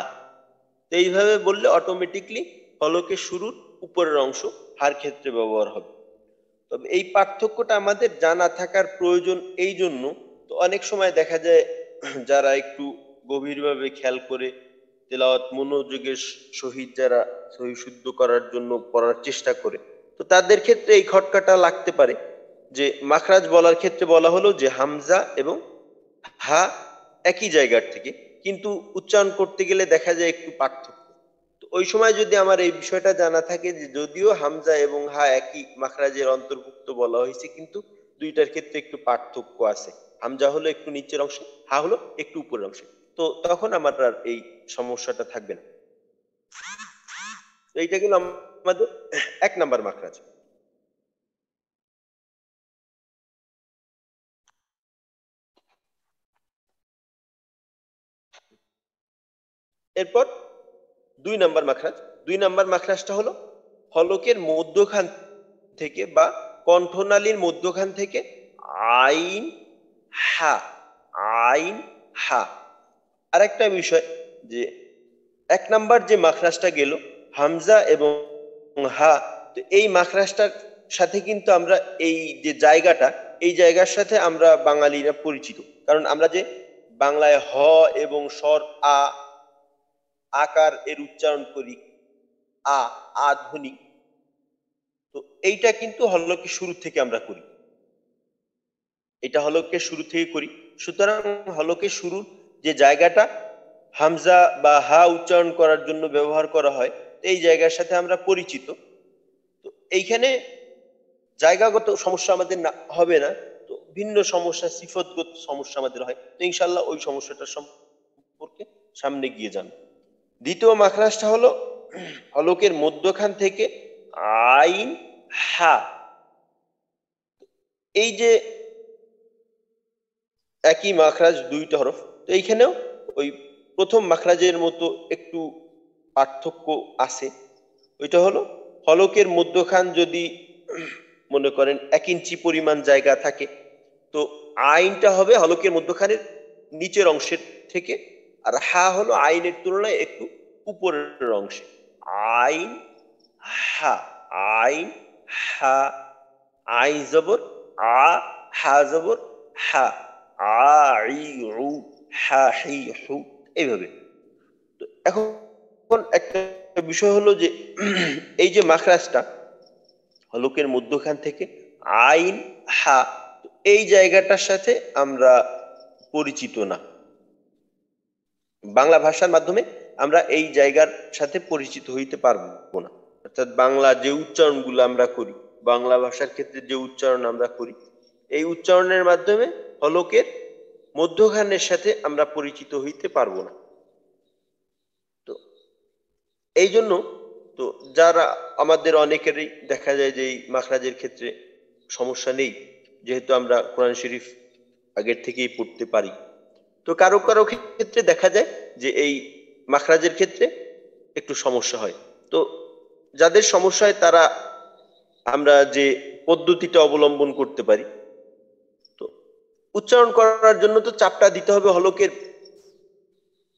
এইভাবে বললে অটোমেটিকলি হলকে শুরুর উপরের অংশ হার ক্ষেত্রে ব্যবহার হবে। তবে এই পার্থক্যটা আমাদের জানা থাকার প্রয়োজন। এই জন্য তো অনেক সময় দেখা যায় যারা একটু গভীরভাবে খেয়াল করে তেলাওয়াত মনোযোগের সহিত যারা সহি শুদ্ধ করার জন্য পড়ার চেষ্টা করে, তো তাদের ক্ষেত্রে এই খটকাটা লাগতে পারে যে মাখরাজ বলার ক্ষেত্রে বলা হলো যে হামজা এবং হা একই জায়গার থেকে, কিন্তু উচ্চারণ করতে গেলে দেখা যায় একটু পার্থক্য। তো ওই সময় যদি আমার এই বিষয়টা জানা থাকে যে যদিও হামজা এবং হা একই মাখরাজের অন্তর্ভুক্ত বলা হয়েছে, কিন্তু দুইটার ক্ষেত্রে একটু পার্থক্য আছে। হামজা হলো একটু নিচের অংশে, হা হলো একটু উপরের অংশে, তো তখন আমার আর এই সমস্যাটা থাকবে না। তো এইটা গেল আমাদের 1 নাম্বার মাখরাজ। এরপর 2 নাম্বার মাখরাজ। 2 নাম্বার মাখরাজটা হলো হলকের মধ্যখান থেকে বা কণ্ঠনালীর মধ্যখান থেকে আইন হা, আইন হা। আরেকটা বিষয় যে 1 নাম্বার যে মাখরাজটা গেল হামজা এবং হা, তো এই মাখরাজটার সাথে কিন্তু আমরা এই যে জায়গাটা, এই জায়গার সাথে আমরা বাঙালিরা পরিচিত, কারণ আমরা যে বাংলায় হ এবং স্বর আ আকার এর উচ্চারণ করি আ, আ ধ্বনি, তো এইটা কিন্তু হলকে শুরু থেকে আমরা করি, এটা হলকে শুরু থেকে করি। সুতরাং হলকে শুরুর যে জায়গাটা হামজা বা হা উচ্চারণ করার জন্য ব্যবহার করা হয়, এই জায়গার সাথে আমরা পরিচিত। তো এইখানে জায়গাগত সমস্যা আমাদের হবে না, তো ভিন্ন সমস্যা সিফতগত সমস্যা আমাদের হয়। তো ইনশাআল্লাহ ওই সমস্যাটার সম্পর্কে সামনে গিয়ে যান। দ্বিতীয় মাখরাজটা হলো হলকের মধ্যখান থেকে আইন হা। এই যে একই মাখরাজ দুইটা হরফ, তো এইখানেও ওই প্রথম মাখরাজের মতো একটু পার্থক্য আছে। ওইটা হলো হলকের মধ্যখান যদি মনে করেন 1 ইঞ্চি পরিমাণ জায়গা থাকে, তো আইনটা হবে হলকের মধ্যখানের নিচের অংশের থেকে, আর হা হলো আইনের তুলনায় একটু উপরের অংশে। আইন হা, আইন হা, আইন জবর আ, হা জবর হা, আ ই উ হা হি হু, এইভাবে। তো এখন একটা বিষয় হলো যে এই যে মাখরাজটা হলকের মধ্যখান থেকে আইন হা, এই জায়গাটার সাথে আমরা পরিচিত না। বাংলা ভাষার মাধ্যমে আমরা এই জায়গার সাথে পরিচিত হইতে পারবো না। অর্থাৎ বাংলা যে উচ্চারণগুলো আমরা করি, বাংলা ভাষার ক্ষেত্রে যে উচ্চারণ আমরা করি, এই উচ্চারণের মাধ্যমে হলকের মধ্যখানের সাথে আমরা পরিচিত হইতে পারবো না। তো এই জন্য তো যারা আমাদের অনেকেরই দেখা যায় যে এই মাখরাজের ক্ষেত্রে সমস্যা নেই, যেহেতু আমরা কোরআন শরীফ আগের থেকেই পড়তে পারি। তো কারো কারো ক্ষেত্রে দেখা যায় যে এই মাখরাজের ক্ষেত্রে একটু সমস্যা হয়। তো যাদের সমস্যা হয় তারা আমরা যে পদ্ধতিটা অবলম্বন করতে পারি, তো উচ্চারণ করার জন্য তো চাপটা দিতে হবে হলকের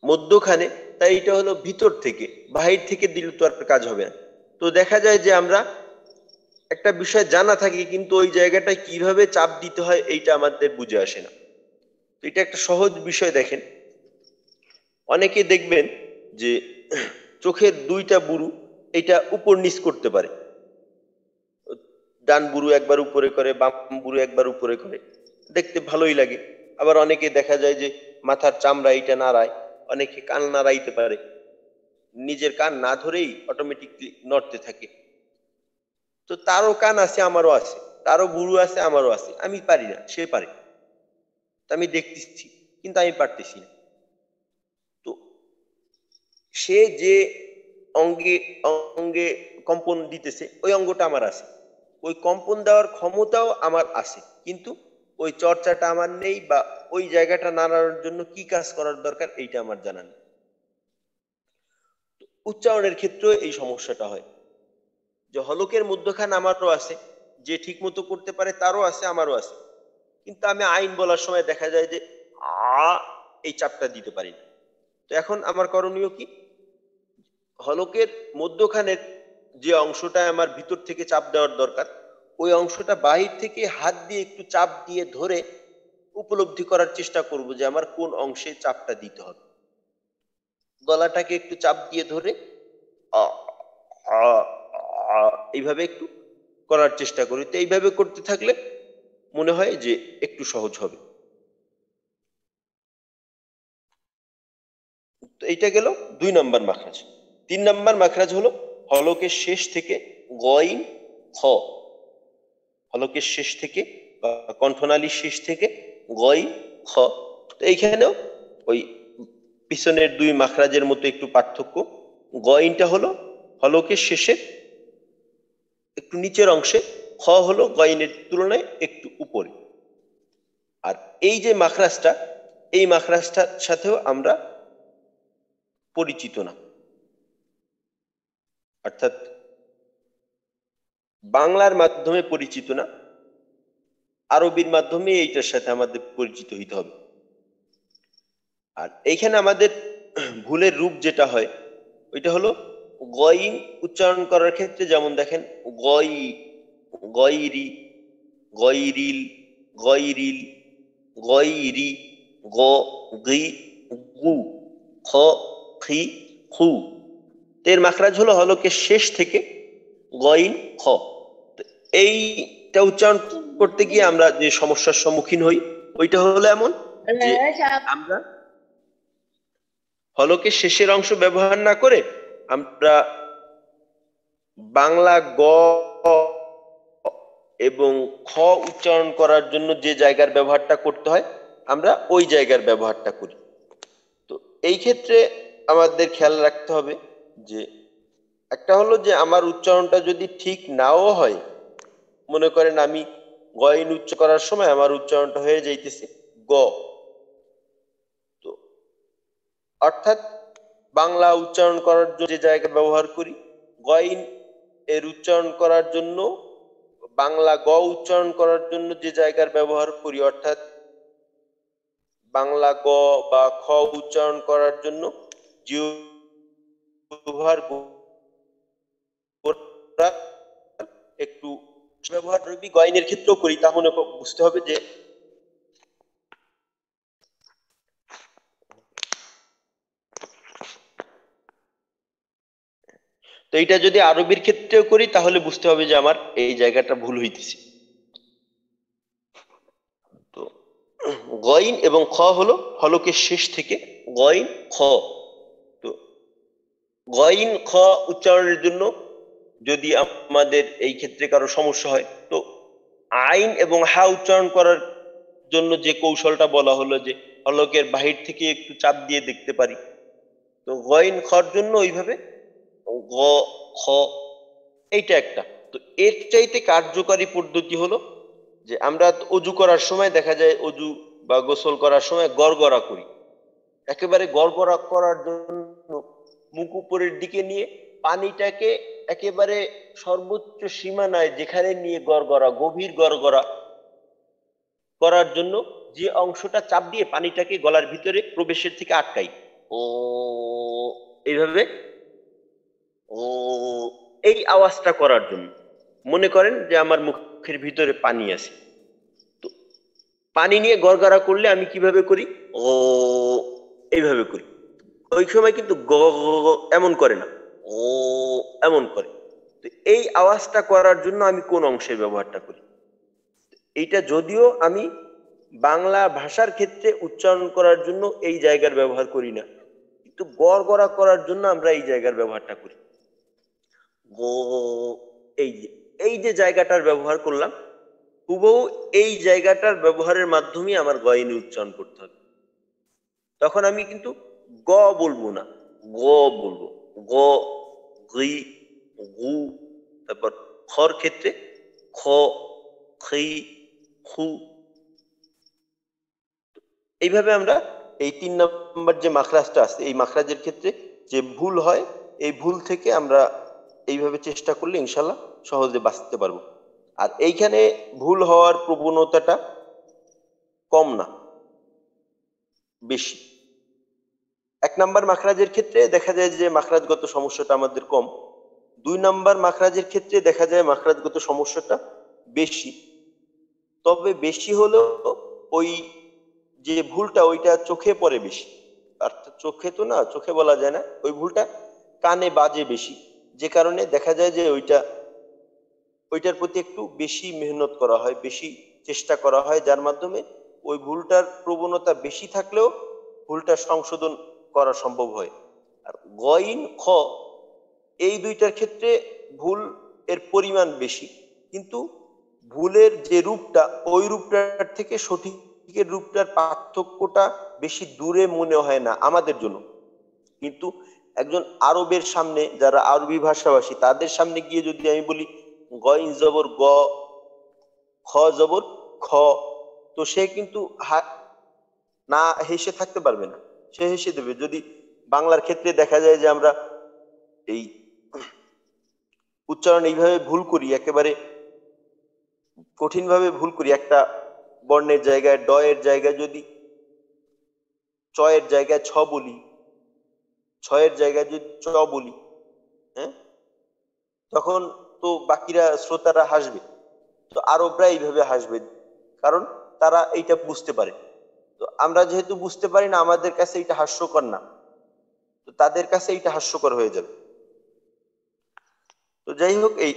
মধ্যখানে, তাই এটা হলো ভিতর থেকে, বাহির থেকে দিলে তো আর কাজ হবে না। তো দেখা যায় যে আমরা একটা বিষয় জানা থাকে কিন্তু ওই জায়গাটায় কিভাবে চাপ দিতে হয় এইটা আমাদের বুঝে আসে না। তো এটা একটা সহজ বিষয়। দেখেন, অনেকে দেখবেন যে চোখের দুইটা বুরু এটা উপর নিচ করতে পারে, ডান বুরু একবার উপরে করে, বাম বুরু একবার উপরে করে, দেখতে ভালোই লাগে। আবার অনেকে দেখা যায় যে মাথার চামড়া এইটা নাড়ায়, অনেকে কান নাড়াইতে পারে, নিজের কান না ধরেই অটোমেটিকলি নড়তে থাকে। তো তারও কান আছে, আমারও আছে, তারও বুরু আছে, আমারও আছে, আমি পারি না, সে পারে। তা আমি দেখতেছি কিন্তু আমি পারতেছি না। তো সে যে অঙ্গে অঙ্গে কম্পন দিতেছে ওই অঙ্গটা আমার আছে, ওই কম্পন দেওয়ার ক্ষমতাও আমার আছে, কিন্তু ওই চর্চাটা আমার নেই, বা ওই জায়গাটা নাড়ানোর জন্য কি কাজ করার দরকার এইটা আমার জানা নেই। উচ্চারণের ক্ষেত্রেও এই সমস্যাটা হয় যে হলকের মধ্যখান আমারও আছে, যে ঠিক মতো করতে পারে তারও আছে, আমারও আছে, কিন্তু আমি আইন বলার সময় দেখা যায় যে এই চাপটা দিতে পারি না। তো এখন আমার করণীয় কি? হলকের মধ্যখানের যে অংশটা আমার ভিতর থেকে চাপ দেওয়ার দরকার, ওই অংশটা বাহির থেকে হাত দিয়ে একটু চাপ দিয়ে ধরে উপলব্ধি করার চেষ্টা করব যে আমার কোন অংশে চাপটা দিতে হবে। গলাটাকে একটু চাপ দিয়ে ধরে এইভাবে একটু করার চেষ্টা করি। তো এইভাবে করতে থাকলে মনে হয় যে একটু সহজ হবে। তো এইটা গেল 2 নম্বর মাখরাজ। 3 নম্বর মাখরাজ হলো হলকের শেষ থেকে গইন খ, হলকের শেষ থেকে বা কণ্ঠনালীর শেষ থেকে গইন খ। তো এইখানেও ওই পিছনের 2 মাখরাজের মতো একটু পার্থক্য। গইনটা হলো হলকের শেষে একটু নিচের অংশে, খ হলো গইনের তুলনায় একটু উপরে। আর এই যে মাখরাজটা, এই মাখরাজটার সাথেও আমরা পরিচিত না, অর্থাৎ বাংলার মাধ্যমে পরিচিত না, আরবির মাধ্যমে এইটার সাথে আমাদের পরিচিত হইতে হবে। আর এইখানে আমাদের ভুলের রূপ যেটা হয় ওইটা হলো গইন উচ্চারণ করার ক্ষেত্রে, যেমন দেখেন গই, গইরি, গইরিল, গইরিল, গইরি, গ, গি, গু, খ, খি, খু। এর মাখরাজ হলো হলকের শেষ থেকে গইন খ। এইটা উচ্চারণ করতে গিয়ে আমরা যে সমস্যার সম্মুখীন হই ওইটা হলো এমন যে আমরা হলকের শেষের অংশ ব্যবহার না করে আমরা বাংলা গ এবং খ উচ্চারণ করার জন্য যে জায়গার ব্যবহারটা করতে হয় আমরা ওই জায়গার ব্যবহারটা করি। তো এই ক্ষেত্রে আমাদের খেয়াল রাখতে হবে যে একটা হলো যে আমার উচ্চারণটা যদি ঠিক নাও হয়, মনে করেন আমি গইন উচ্চ করার সময় আমার উচ্চারণটা হয়ে যাইতেছে গ, তো অর্থাৎ বাংলা উচ্চারণ করার জন্য যে জায়গা ব্যবহার করি, গইন এর উচ্চারণ করার জন্য, বাংলা গ উচ্চারণ করার জন্য যে জায়গার ব্যবহার করি, অর্থাৎ বাংলা গ বা খ উচ্চারণ করার জন্য যে ব্যবহার একটু ব্যবহার রবি গইনের ক্ষেত্রেও করি, তাহলে বুঝতে হবে যে তো এটা যদি আরবির ক্ষেত্রেও করি তাহলে বুঝতে হবে যে আমার এই জায়গাটা ভুল হইতেছে। তো গইন এবং খ হলো হলকের শেষ থেকে গইন খ। তো গইন খ উচ্চারণের জন্য যদি আমাদের এই ক্ষেত্রে কারো সমস্যা হয়, তো আইন এবং হা উচ্চারণ করার জন্য যে কৌশলটা বলা হলো যে হলকের বাহির থেকে একটু চাপ দিয়ে দেখতে পারি, তো গইন খর জন্য ওইভাবে গ, খ, এইটা একটা। তো এর চাইতে কার্যকারী পদ্ধতি হলো যে আমরা অজু করার সময় দেখা যায় অজু বা গোসল করার সময় গড়গড়া করি, একেবারে গড়গড়া করার জন্য মুখ উপরের দিকে নিয়ে পানিটাকে একেবারে সর্বোচ্চ সীমানায় যেখানে নিয়ে গড়গড়া, গভীর গড়গড়া করার জন্য যে অংশটা চাপ দিয়ে পানিটাকে গলার ভিতরে প্রবেশের থেকে আটকাই, ও এইভাবে ও এই আওয়াজটা করার জন্য। মনে করেন যে আমার মুখের ভিতরে পানি আছে, তো পানি নিয়ে গড়গড়া করলে আমি কিভাবে করি? ও এইভাবে করি। ওই সময় কিন্তু গ এমন করে না, ও এমন করে। তো এই আওয়াজটা করার জন্য আমি কোন অংশের ব্যবহারটা করি? এইটা যদিও আমি বাংলা ভাষার ক্ষেত্রে উচ্চারণ করার জন্য এই জায়গার ব্যবহার করি না, কিন্তু গড়গড়া করার জন্য আমরা এই জায়গার ব্যবহারটা করি। গো এই যে জায়গাটার ব্যবহার করলাম, হুবহু এই জায়গাটার ব্যবহারের মাধ্যমে আমার গয়নি উচ্চারণ করতে হবে। তখন আমি কিন্তু গ বলবো না, গ বলবো। গ, গি, গু, তারপর খর ক্ষেত্রে খ, খি, খু। এইভাবে আমরা এই 3 নম্বর যে মাখরাজটা আছে, এই মাখরাজের ক্ষেত্রে যে ভুল হয়, এই ভুল থেকে আমরা এইভাবে চেষ্টা করলে ইনশাল্লাহ সহজে বাঁচতে পারবো। আর এইখানে ভুল হওয়ার প্রবণতাটা কম না, বেশি। 1 নাম্বার মাখরাজের ক্ষেত্রে দেখা যায় যে মাখরাজগত সমস্যাটা আমাদের কম, 2 নাম্বার মাখরাজের ক্ষেত্রে দেখা যায় মাখরাজগত সমস্যাটা বেশি। তবে বেশি হলেও ওই যে ভুলটা ওইটা চোখে পড়ে বেশি। অর্থাৎ চোখে তো না, চোখে বলা যায় না, ওই ভুলটা কানে বাজে বেশি, যে কারণে দেখা যায় যে ওইটার প্রতি একটু বেশি মেহনত করা হয়, বেশি চেষ্টা করা হয়, যার মাধ্যমে ওই ভুলটার প্রবণতা বেশি থাকলেও ভুলটা সংশোধন করা সম্ভব হয়। আর গইন খ এই দুইটার ক্ষেত্রে ভুল এর পরিমাণ বেশি, কিন্তু ভুলের যে রূপটা, ওই রূপটার থেকে সঠিকের রূপটার পার্থক্যটা বেশি দূরে মনে হয় না আমাদের জন্য। কিন্তু একজন আরবের সামনে, যারা আরবি ভাষাভাষী, তাদের সামনে গিয়ে যদি আমি বলি গইন জবর গ, খ জবর খ, তো সে কিন্তু না হেসে থাকতে পারবে না, সে হেসে দেবে। যদি বাংলার ক্ষেত্রে দেখা যায় যে আমরা এই উচ্চারণ এইভাবে ভুল করি, একেবারে কঠিন ভাবে ভুল করি। একটা বর্ণের জায়গায় ড এর জায়গায় যদি চ এর জায়গায় ছ বলি, ছ এর জায়গায় যদি চ বলি, হ্যাঁ, তখন তো বাকিরা শ্রোতারা হাসবে। তো আরবরা এইভাবে হাসবে, কারণ তারা এইটা বুঝতে পারে। তো আমরা যেহেতু বুঝতে পারি না, আমাদের কাছে এটা হাস্যকর না, তো তাদের কাছে এটা হাস্যকর হয়ে যাবে। তো যাই হোক, এই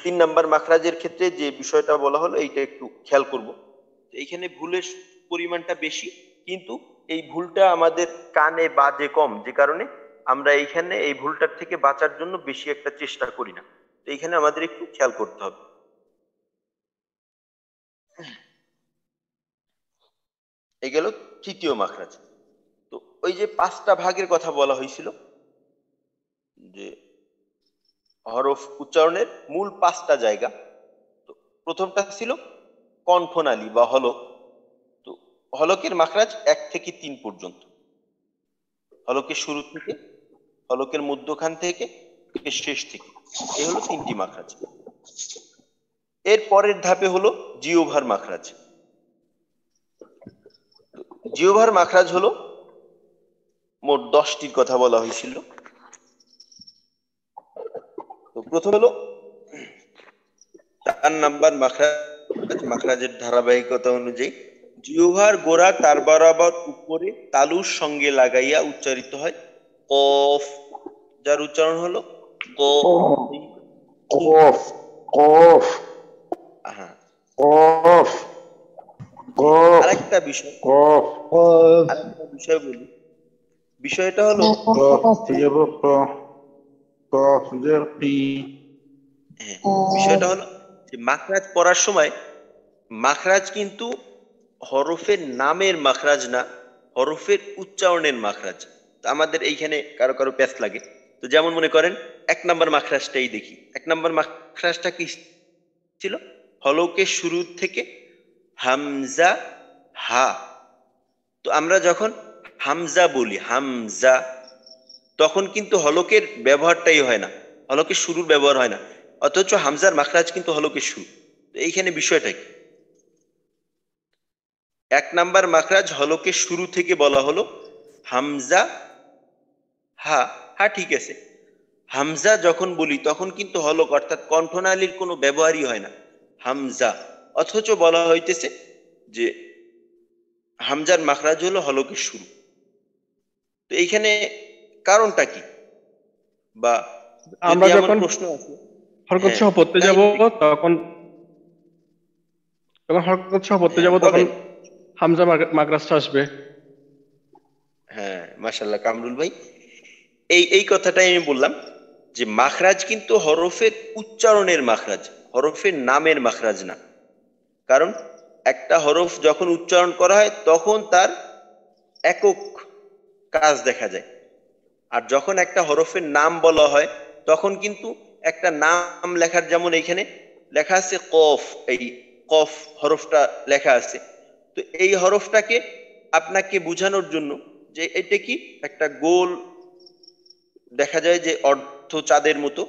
3 নাম্বার মাখরাজের ক্ষেত্রে যে বিষয়টা বলা হলো, এইটা একটু খেয়াল করব। এইখানে ভুলের পরিমাণটা বেশি, কিন্তু এই ভুলটা আমাদের কানে বাজে কম, যে কারণে আমরা এইখানে এই ভুলটার থেকে বাঁচার জন্য বেশি একটা চেষ্টা করি না। তো এইখানে আমাদের একটু খেয়াল করতে হবে। এই গেল তৃতীয় মাখরাজ। তো ওই যে 5টা ভাগের কথা বলা হয়েছিল, যে হরফ উচ্চারণের মূল 5টা জায়গা। তো প্রথমটা ছিল কণ্ঠনালী বা হলক। তো হলকের মাখরাজ 1 থেকে 3 পর্যন্ত, হলকের শুরু থেকে, হলকের মধ্যখান থেকে, শেষ থেকে, এই হলো 3টি মাখরাজ। এর পরের ধাপে হলো জিহ্বার মাখরাজ। জিহ্বার মাখরাজ হলো মোট 10টির কথা বলা হয়েছিল। তো প্রথম হলো 4 নাম্বার মাখরাজ। মাখরাজের ধারাবাহিকতা অনুযায়ী জিহ্বার গোড়া তার বরাবর উপরে তালুর সঙ্গে লাগাইয়া উচ্চারিত হয় কফ, যার উচ্চারণ হলো কফ কফ হ্যাঁ। কফ কফ আরেকটা বিষয় বলি, বিষয়টা হলো বিষয়টা হলো যে মাখরাজ পড়ার সময় মাখরাজ কিন্তু হরফের নামের মাখরাজ না, হরফের উচ্চারণের মাখরাজ। আমাদের এইখানে কারো কারো প্যাচ লাগে। তো যেমন মনে করেন 1 নাম্বার মাখরাজটাই দেখি। 1 নাম্বার মাখরাজটা কি ছিল? হলকের শুরু থেকে হামজা হা। তো আমরা যখন হামজা বলি, হামজা, তখন কিন্তু হলকের ব্যবহারটাই হয় না, হলকের শুরুর ব্যবহার হয় না, অথচ হামজার মাখরাজ কিন্তু হলকের শুরু। তো এইখানে বিষয়টা কি? 1 নাম্বার মাখরাজ হলকের শুরু থেকে বলা হলো হামজা হ্যাঁ, হ্যাঁ, ঠিক আছে। হামজা যখন বলি তখন কিন্তু হলক অর্থাৎ কণ্ঠনালীর কোনো ব্যবহারই হয় না, হামজা। অথচ বলা হইতেছে যে হামজার মাখরাজ হলো হলকের শুরু। তো এইখানে কারণটা কি, বা আমরা যদি এমন যখন প্রশ্ন আছে। হরকত হ্যাঁ, সহ পড়তে যাব কাহিনী কি? তখন যখন হরকত সহ পড়তে হ্যাঁ, যাব তখন বলেন। হামজা মাকরাজটা আসবে। হ্যাঁ, মাশাআল্লাহ কামরুল ভাই, এই কথাটাই আমি বললাম যে মাখরাজ কিন্তু হরফের উচ্চারণের মাখরাজ, হরফের নামের মাখরাজ না। কারণ একটা হরফ যখন উচ্চারণ করা হয় তখন তার একক কাজ দেখা যায়, আর যখন একটা হরফের নাম বলা হয় তখন কিন্তু একটা নাম লেখার, যেমন এইখানে লেখা আছে কফ, এই কফ হরফটা লেখা আছে। তো এই হরফটাকে আপনাকে বোঝানোর জন্য যে এটা কি একটা গোল, দেখা যায় যে অর্ধ চাঁদের মতো,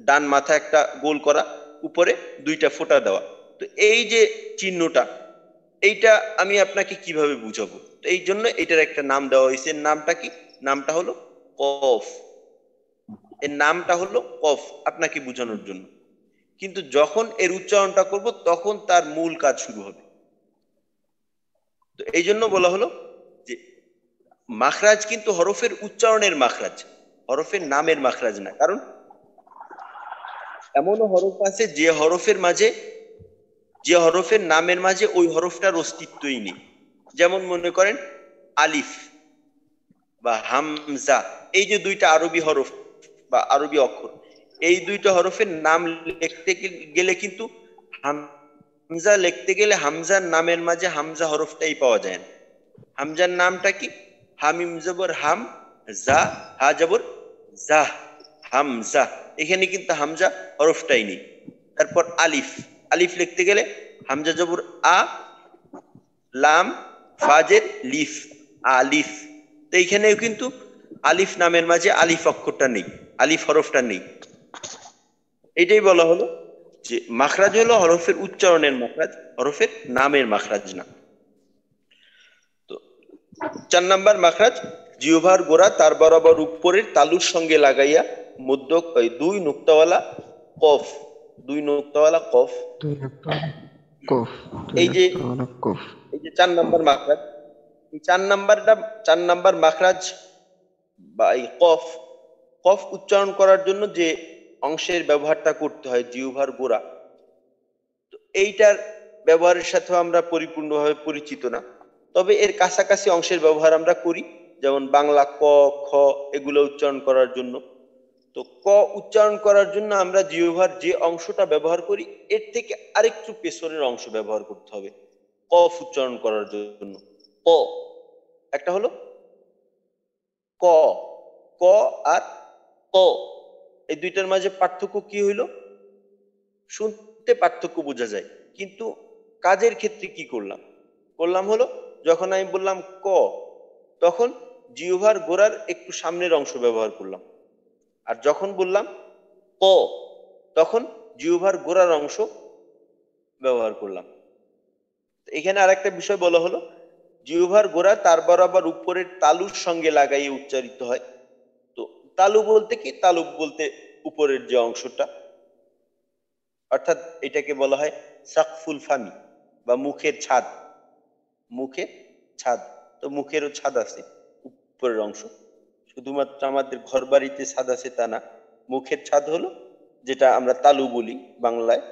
ডান মাথা একটা গোল করা, উপরে দুইটা ফোঁটা দেওয়া। তো এই যে চিহ্নটা, এইটা আমি আপনাকে কিভাবে বুঝাবো? তো এই জন্য এটার একটা নাম দেওয়া হয়েছে। নামটা কি? নামটা হলো কফ। এর নামটা হলো কফ আপনাকে বোঝানোর জন্য। কিন্তু যখন এর উচ্চারণটা করব তখন তার মূল কাজ শুরু হবে। তো এই জন্য বলা হলো যে মাখরাজ কিন্তু হরফের উচ্চারণের মাখরাজ, হরফের নামের মাখরাজ না। কারণ এমনও হরফ আছে যে হরফের নামের মাঝে ওই হরফটার অস্তিত্বই নেই। যেমন মনে করেন আলিফ বা হামজা, এই যে দুইটা আরবি হরফ বা আরবি অক্ষর, এই দুইটা হরফের নাম লিখতে গেলে কিন্তু হামজা লিখতে গেলে হামজার নামের মাঝে হামজা হরফটাই পাওয়া যায় না। হামজার নামটা কি? হামিম জবর হাম, জা, হা জবর জাহ, হামজা। এখানে কিন্তু হামজা হরফটাই নেই। তারপর আলিফ, আলিফ লিখতে গেলে হামজা জবর আ, লাম, ফাজের লিফ, আলিফ। তো এইখানেও কিন্তু আলিফ নামের মাঝে আলিফ অক্ষরটা নেই, আলিফ হরফটা নেই। এটাই বলা হলো যে মাখরাজ হলো হরফের উচ্চারণের মাখরাজ, হরফের নামের মাখরাজ না। তো 4 নাম্বার মাখরাজ, জিহ্বার গোড়া তার বরাবর উপরের তালুর সঙ্গে লাগাইয়া মধ্য দুই নুক্তাওয়ালা কফ, দুই নুক্তাওয়ালা কফ। কফ, এই যে এই যে 4 নাম্বার মাখরাজ, এই 4 নাম্বার মাখরাজ বা এই কফ, কফ উচ্চারণ করার জন্য যে অংশের ব্যবহারটা করতে হয় জিহ্বার গোড়া, তো এইটার ব্যবহারের সাথে আমরা পরিপূর্ণভাবে পরিচিত না। তবে এর কাছাকাছি অংশের ব্যবহার আমরা করি, যেমন বাংলা ক, খ এগুলো উচ্চারণ করার জন্য। তো ক উচ্চারণ করার জন্য আমরা জিহ্বার যে অংশটা ব্যবহার করি এর থেকে আরেকটু পেছনের অংশ ব্যবহার করতে হবে কফ উচ্চারণ করার জন্য। ক একটা হলো ক, ক আর ক, এই দুইটার মাঝে পার্থক্য কি হইল? শুনতে পার্থক্য বোঝা যায়, কিন্তু কাজের ক্ষেত্রে কি করলাম হলো, যখন আমি বললাম ক তখন জিহ্বার গোড়ার একটু সামনের অংশ ব্যবহার করলাম, আর যখন বললাম ক তখন জিহ্বার গোড়ার অংশ ব্যবহার করলাম। এখানে আরেকটা বিষয় বলা হলো, জিহ্বার গোড়া তার বরাবর উপরের তালুর সঙ্গে লাগাইয়ে উচ্চারিত হয়। তো তালু বলতে কি? তালু বলতে উপরের যে অংশটা, অর্থাৎ এটাকে বলা হয় সাকফুল ফামি বা মুখের ছাদ, মুখের ছাদ। তো মুখেরও ছাদ আছে, উপরের অংশ। শুধুমাত্র আমাদের ঘর বাড়িতে ছাদ আছে তা না, মুখের ছাদ হলো যেটা আমরা তালু বলি বাংলায়,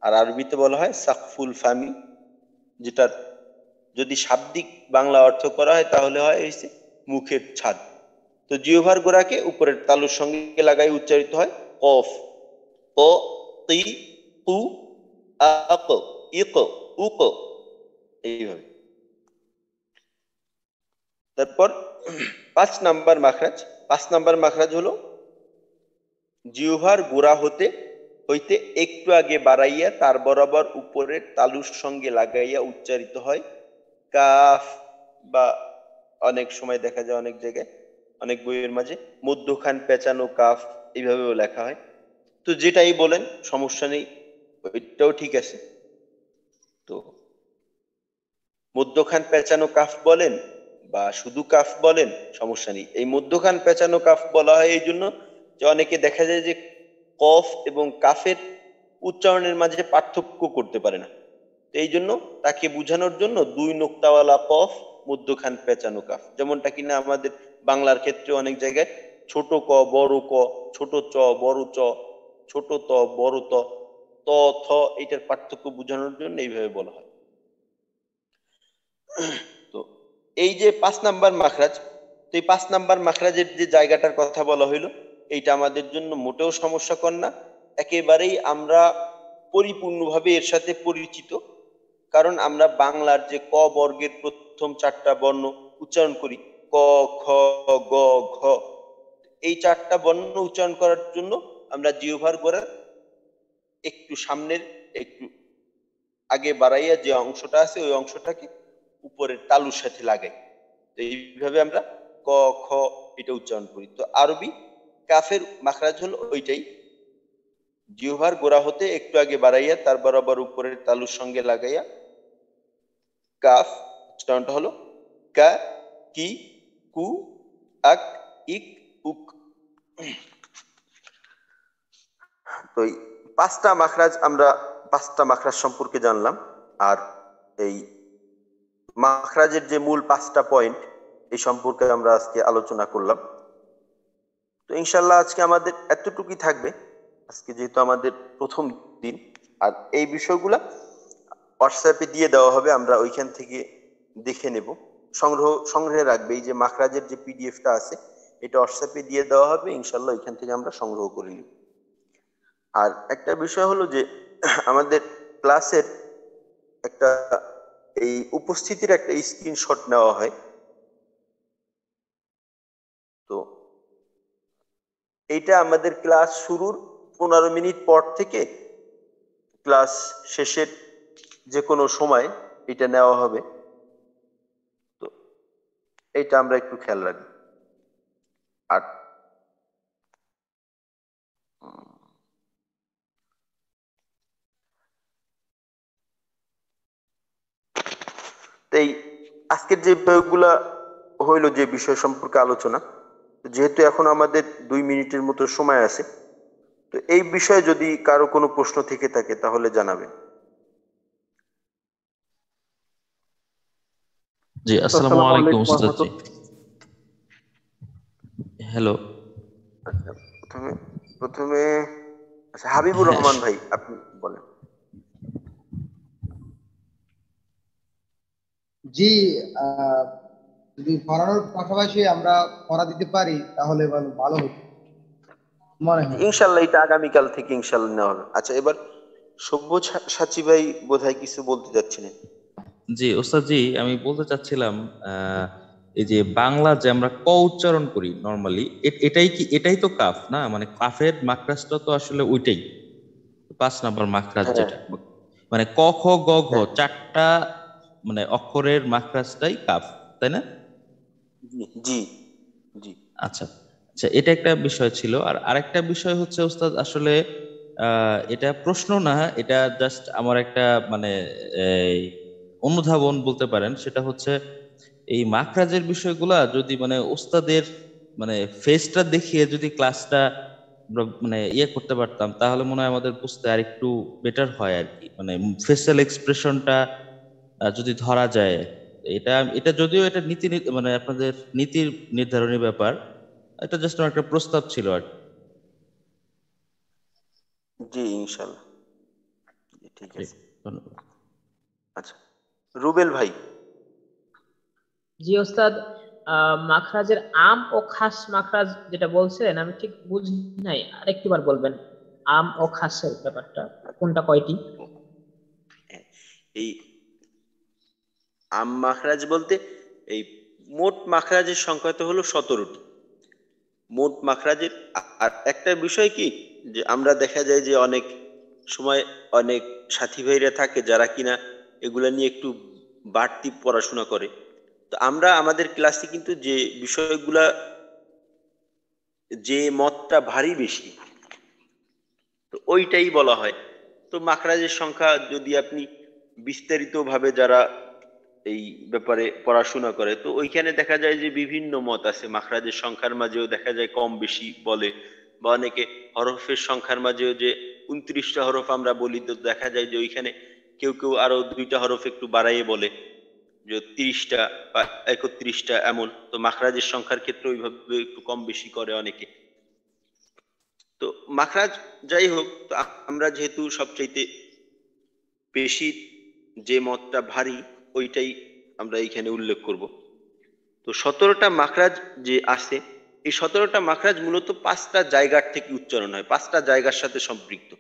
আর আরবিতে বলা হয় সাকফুল ফামি, যেটার যদি শাব্দিক বাংলা অর্থ করা হয় তাহলে হয় হইছে মুখের ছাদ। তো জিহ্বার গোড়াকে উপরের তালুর সঙ্গে লাগাই উচ্চারিত হয় কফ, ক, তি, কু, আক, ইক, উক, এইভাবে। তারপর 5 নাম্বার মাখরাজ, 5 নাম্বার মাখরাজ হলো জিহ্বার গোড়া হইতে একটু আগে বাড়াইয়া তার বরাবর উপরের তালুর সঙ্গে লাগাইয়া উচ্চারিত হয় কাফ, বা অনেক সময় দেখা যায় অনেক জায়গায় অনেক বইয়ের মাঝে মধ্যখান পেঁচানো কাফ, এইভাবেও লেখা হয়। তো যেটাই বলেন সমস্যা নেই, ওইটাও ঠিক আছে। তো মধ্যখান পেঁচানো কাফ বলেন বা শুধু কাফ বলেন সমস্যা নেই। এই মধ্যখান পেঁচানো কাফ বলা হয় এই জন্য যে অনেকে দেখা যায় যে কফ এবং কাফের উচ্চারণের মাঝে পার্থক্য করতে পারে না, তো এই জন্য তাকে বোঝানোর জন্য দুই নোক্তাওয়ালা কফ মধ্যখান পেঁচানো কাফ, যেমনটা কিনা আমাদের বাংলার ক্ষেত্রে অনেক জায়গায় ছোট ক বড় ক, ছোট চ বড় চ, ছোট ত বড় ত, ত থ, এইটার পার্থক্য বোঝানোর জন্য এইভাবে বলা হয়। তো এই যে 5 নাম্বার মাখরাজ, তো এই 5 নাম্বার মাখরাজের যে জায়গাটার কথা বলা হইলো, এইটা আমাদের জন্য মোটেও সমস্যাকর না, একেবারেই আমরা পরিপূর্ণভাবে এর সাথে পরিচিত। কারণ আমরা বাংলার যে ক বর্গের প্রথম 4টা বর্ণ উচ্চারণ করি, ক খ গ ঘ, এই 4টা বর্ণ উচ্চারণ করার জন্য আমরা জিহ্বার গোড়ার একটু সামনের একটু আগে বাড়াইয়া যে অংশটা আছে ওই অংশটাকে উপরের তালুর সাথে লাগাই, তো এইভাবে আমরা ক খ এটা উচ্চারণ করি। তো আরবি কাফের মাখরাজ হলো ওইটাই, জিহ্বার গোড়া হতে একটু আগে বাড়াইয়া তার বরাবর উপরের তালুর সঙ্গে লাগাইয়া কাফ উচ্চারণটা হলো কা কি কু আক ইক উক। তো এই 5টা মাখরাজ, আমরা 5টা মাখরাজ সম্পর্কে জানলাম। আর এই মাখরাজের যে মূল 5টা পয়েন্ট এই সম্পর্কে আমরা আজকে আলোচনা করলাম। তো ইনশাল্লাহ আজকে আমাদের এতটুকুই থাকবে, আজকে যেহেতু আমাদের প্রথম দিন। আর এই বিষয়গুলা হোয়াটসঅ্যাপে দিয়ে দেওয়া হবে, আমরা ওইখান থেকে দেখে নেব, সংগ্রহে রাখবে। এই যে মাখরাজের যে পিডিএফটা আছে এটা হোয়াটসঅ্যাপে দিয়ে দেওয়া হবে, ইনশাল্লাহ ওইখান থেকে আমরা সংগ্রহ করে নিব। আর একটা বিষয় হলো যে আমাদের ক্লাসের একটা এই উপস্থিতির একটা স্ক্রিনশট নেওয়া হয়, তো এইটা আমাদের ক্লাস শুরুর 15 মিনিট পর থেকে ক্লাস শেষের যে কোনো সময় এটা নেওয়া হবে, তো এইটা আমরা একটু খেয়াল রাখি। আর এই আজকের যে বিষয়গুলা হইলো, যে বিষয় সম্পর্কে আলোচনা, যেহেতু এখন আমাদের 2 মিনিটের মতো সময় আছে, তো এই বিষয়ে যদি কারো কোনো প্রশ্ন থেকে থাকে তাহলে জানাবেন। জি, আসসালামু আলাইকুম উস্তাদ জি। হ্যালো। আচ্ছা, প্রথমে আচ্ছা হাবিবুর রহমান ভাই আপনি বলেন। জি, যদি পড়ানোর পাশাপাশি আমরা পড়া দিতে পারি তাহলে ভালো হতো মনে হয়। ইনশাল্লাহ এটা আগামীকাল থেকে ইনশাল্লাহ নেওয়া হবে। আচ্ছা, এবার সব্য সাচি ভাই বোধহয় কিছু বলতে যাচ্ছিলেন। জি ওস্তাদ জি, আমি বলতে চাচ্ছিলাম এই যে বাংলা যে আমরা ক উচ্চারণ করি নরমালি, এটাই তো কাফ না, মানে কাফের মাখরাজটা তো আসলে ওইটাই 5 নাম্বার মাখরাজ, হ্যাঁ যেটা মানে ক খ গ ঘ হ্যাঁ, 4টা মানে অক্ষরের মাখরাজটাই কাফ, তাই না? জি জি জি। আচ্ছা আচ্ছা, এটা একটা বিষয় ছিল। আর আরেকটা বিষয় হচ্ছে ওস্তাদ, আসলে এটা প্রশ্ন না, এটা জাস্ট আমার একটা মানে এই অনুধাবন বলতে পারেন। সেটা হচ্ছে এই মাখরাজের বিষয়গুলা যদি মানে ওস্তাদের মানে ফেসটা দেখিয়ে যদি ক্লাসটা মানে ইয়ে করতে পারতাম, তাহলে মনে হয় আমাদের বুঝতে আর একটু বেটার হয় আর কি, মানে ফেসিয়াল এক্সপ্রেশনটা যদি ধরা যায়। এটা এটা যদিও এটা মানে আপনাদের নীতির নির্ধারণী ব্যাপার, এটা জাস্ট আমার একটা প্রস্তাব ছিল আর কি। জি ইনশাল্লাহ, জি, ঠিক জি, আছে। ধন্যবাদ। আচ্ছা, রুবেল ভাই। জি ওস্তাদ, মাখরাজের আম ও খাস মাখরাজ যেটা বলছেন আমি ঠিক বুঝি নাই, আরেকটিবার বলবেন। আম ও খাসের ব্যাপারটা কোনটা কয়টি? এই আম মাখরাজ বলতে এই মোট মাখরাজের সংখ্যা তো হলো 17টি মোট মাখরাজের। আর একটা বিষয় কি, যে আমরা দেখা যায় যে অনেক সময় অনেক সাথী ভাইরা থাকে যারা কিনা এগুলা নিয়ে একটু বাড়তি পড়াশোনা করে, তো আমরা আমাদের ক্লাসে কিন্তু যে বিষয়গুলা, যে মতটা ভারী বেশি, তো ওইটাই বলা হয়। তো মাখরাজের সংখ্যা যদি আপনি বিস্তারিত ভাবে যারা এই ব্যাপারে পড়াশোনা করে, তো ওইখানে দেখা যায় যে বিভিন্ন মত আছে। মাখরাজের সংখ্যার মাঝেও দেখা যায় কম বেশি বলে, বা অনেকে হরফের সংখ্যার মাঝেও যে 29টা হরফ আমরা বলি, তো দেখা যায় যে ওইখানে কেউ কেউ আরো 2টা হরফ একটু বাড়াইয়ে বলে, যে 30টা বা 31টা এমন। তো মাখরাজের সংখ্যার ক্ষেত্রে ওইভাবে একটু কম বেশি করে অনেকে। তো মাখরাজ যাই হোক, তো আমরা যেহেতু সবচাইতে বেশি যে মতটা ভারী ওইটাই আমরা এইখানে উল্লেখ করব। তো 17টা মাখরাজ যে আছে, এই 17টা মাখরাজ মূলত 5টা জায়গার থেকে উচ্চারণ হয়, 5টা জায়গার সাথে সম্পৃক্ত।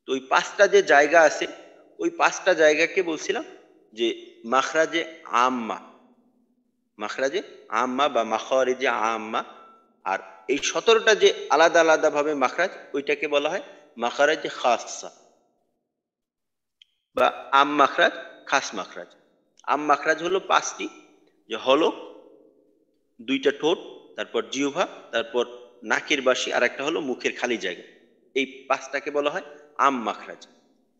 তো ওই 5টা যে জায়গা আছে, ওই 5টা জায়গাকে বলছিলাম যে মাখরাজে আম্মা, মাখরাজে আম্মা বা মাখারিজে আম্মা। আর এই 17টা যে আলাদা আলাদা ভাবে মাখরাজ, ওইটাকে বলা হয় মাখারাজে খাসা বা আম মাখরাজ, খাস মাখরাজ। আম মাখরাজ হলো 5টি, যে হলক, 2টা ঠোঁট, তারপর জিহ্বা, তারপর নাকের বাসি, আর একটা হলো মুখের খালি জায়গা। এই 5টাকে বলা হয় আম মাখরাজ।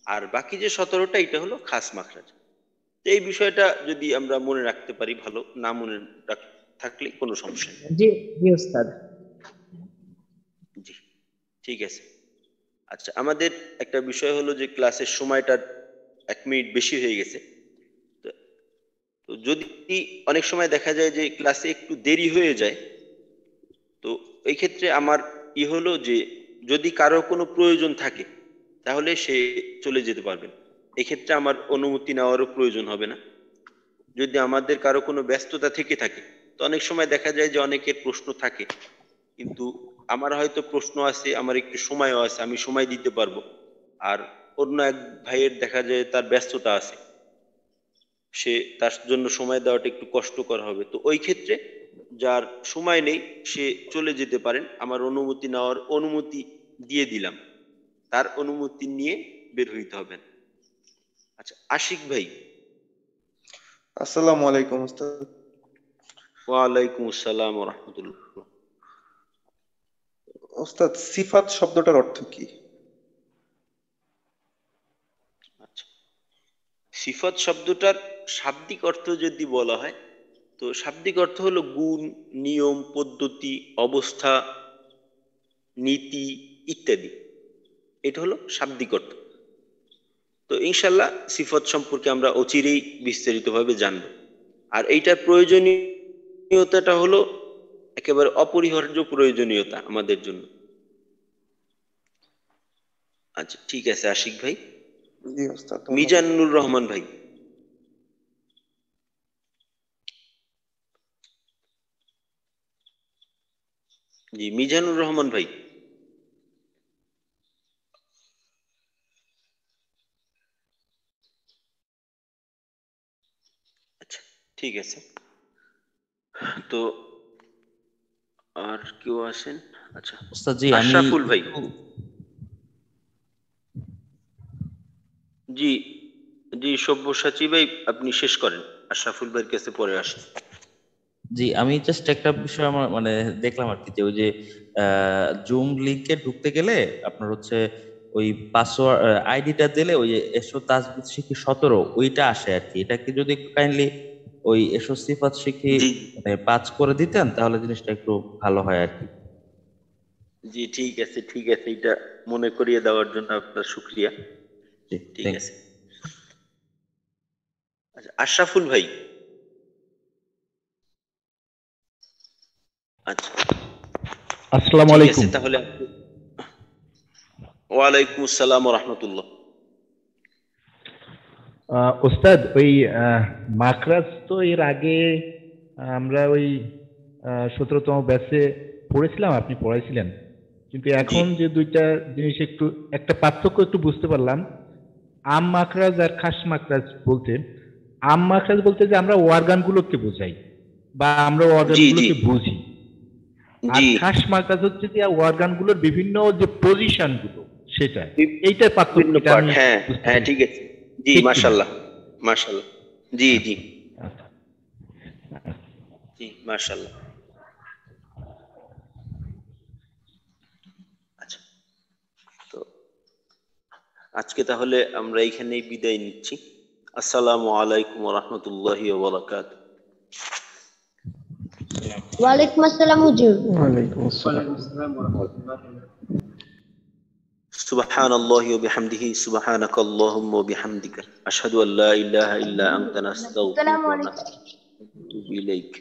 আর বাকি যে 17টা, এটা হলো খাস মাখরাজ। এই বিষয়টা যদি আমরা মনে রাখতে পারি ভালো, না মনে থাকলে কোনো সমস্যা নেই। জি জি ওস্তাদ। জি ঠিক আছে। আচ্ছা, আমাদের একটা বিষয় হলো যে ক্লাসের সময়টা 1 মিনিট বেশি হয়ে গেছে। তো যদি অনেক সময় দেখা যায় যে ক্লাসে একটু দেরি হয়ে যায়, তো এই ক্ষেত্রে আমার হলো যে যদি কারো কোনো প্রয়োজন থাকে তাহলে সে চলে যেতে পারবেন, এক্ষেত্রে আমার অনুমতি নেওয়ারও প্রয়োজন হবে না। যদি আমাদের কারো কোনো ব্যস্ততা থেকে থাকে, তো অনেক সময় দেখা যায় যে অনেকের প্রশ্ন থাকে, কিন্তু আমার হয়তো প্রশ্ন আছে, আমার একটু সময়ও আছে, আমি সময় দিতে পারবো, আর অন্য এক ভাইয়ের দেখা যায় তার ব্যস্ততা আছে, সে তার জন্য সময় দেওয়াটা একটু কষ্টকর হবে। তো ওই ক্ষেত্রে যার সময় নেই সে চলে যেতে পারেন, আমার অনুমতি নেওয়ার অনুমতি দিয়ে দিলাম, তার অনুমতি নিয়ে বের হইতে হবে। আচ্ছা আশিক ভাই। আসসালামু আলাইকুম উস্তাদ। ওয়ালাইকুম আসসালাম ওয়া রাহমাতুল্লাহ। উস্তাদ, সিফাত শব্দটার অর্থ কি? আচ্ছা, সিফাত শব্দটার শাব্দিক অর্থ যদি বলা হয়, তো শাব্দিক অর্থ হলো গুণ, নিয়ম, পদ্ধতি, অবস্থা, নীতি ইত্যাদি। এটা হলো শাব্দিক অর্থ। তো ইনশাল্লাহ সিফত সম্পর্কে আমরা অচিরেই বিস্তারিতভাবে জানব। আর এইটার প্রয়োজনীয়তাটা হলো একেবারে অপরিহার্য প্রয়োজনীয়তা আমাদের জন্য। আচ্ছা ঠিক আছে আশিক ভাই। জি উস্তাদ, ধন্যবাদ। মিজানুর রহমান ভাই। জি মিজানুর রহমান ভাই। আচ্ছা ঠিক আছে। তো আর কেউ আছেন? আচ্ছা ওস্তাদ জি, আমি আশরাফুল ভাই। জি জি সব্যসাচী ভাই, আপনি শেষ করেন, আশরাফুল ভাইয়ের কাছে পরে আসেন। জি, আমি জাস্ট একটা বিষয় আমার মানে দেখলাম আর কি, যে ওই যে জুম লিংকে ঢুকতে গেলে আপনার হচ্ছে ওই পাসওয়ার্ড আইডিটা দিলে ওই যে এসো তাসবিহ শিখি 17 ওইটা আসে আর কি। এটা কি যদি একটু কাইন্ডলি ওই এসো সিফাত শিখি জি মানে 5 করে দিতেন তাহলে জিনিসটা একটু ভালো হয় আর কি। জি ঠিক আছে ঠিক আছে, এটা মনে করিয়ে দেওয়ার জন্য আপনার শুকরিয়া। জি, ঠিক thank আছে। আচ্ছা আশরাফুল ভাই। আচ্ছা আসসালামু ঠিক আছে আলাইকুম। তাহলে ওয়ালাইকুম আসসালাম ওয়া রাহমাতুল্লাহ। ওস্তাদ, ওই মাখরাজ তো এর আগে আমরা ওই 17তম ব্যাচে পড়েছিলাম, আপনি পড়াইছিলেন, কিন্তু জি এখন যে দুইটা জিনিস একটু একটা পার্থক্য একটু বুঝতে পারলাম। আম মাখরাজ আর খাস মাখরাজ বলতে, আম মাখরাজ বলতে যে আমরা অর্গানগুলোকে বোঝাই বা আমরা জি জি অর্গানগুলোকে বুঝি, আর জি খাস মাখরাজ হচ্ছে যে অর্গানগুলোর বিভিন্ন যে পজিশন গুলো সেটা, এইটার পার্থক্য, বিভিন্ন এটা পার্ট, আমি হ্যাঁ বুঝতে হ্যাঁ পেরেছি। ঠিক আছে। জি ঠিক কিনা? মাশাআল্লাহ মাশাআল্লাহ। জি জি আচ্ছা আচ্ছা। জি মাশাআল্লাহ। আচ্ছা, তো আজকে তাহলে আমরা এইখানেই বিদায় নিচ্ছি। আসসালামু আলাইকুম ওয়া রাহমাতুল্লাহি ওয়া বারাকাতুহু। ওয়ালাইকুম আসসালাম হুজুর। ওয়ালাইকুম আসসালাম। ওয়ালাইকুম আসসালাম ওয়া রাহমাতুল্লাহি ওয়া বারাকাতুহু। সুবহানাল্লাহি ওয়া বিহামদিহি সুবহানাকাল্লাহুম্মা ওয়া বিহামদিকা আশহাদু আল লা ইলাহা ইল্লা আনতা নাস্তাগফিরুকা ওয়া নাস্তাগফিরু ইলাইক।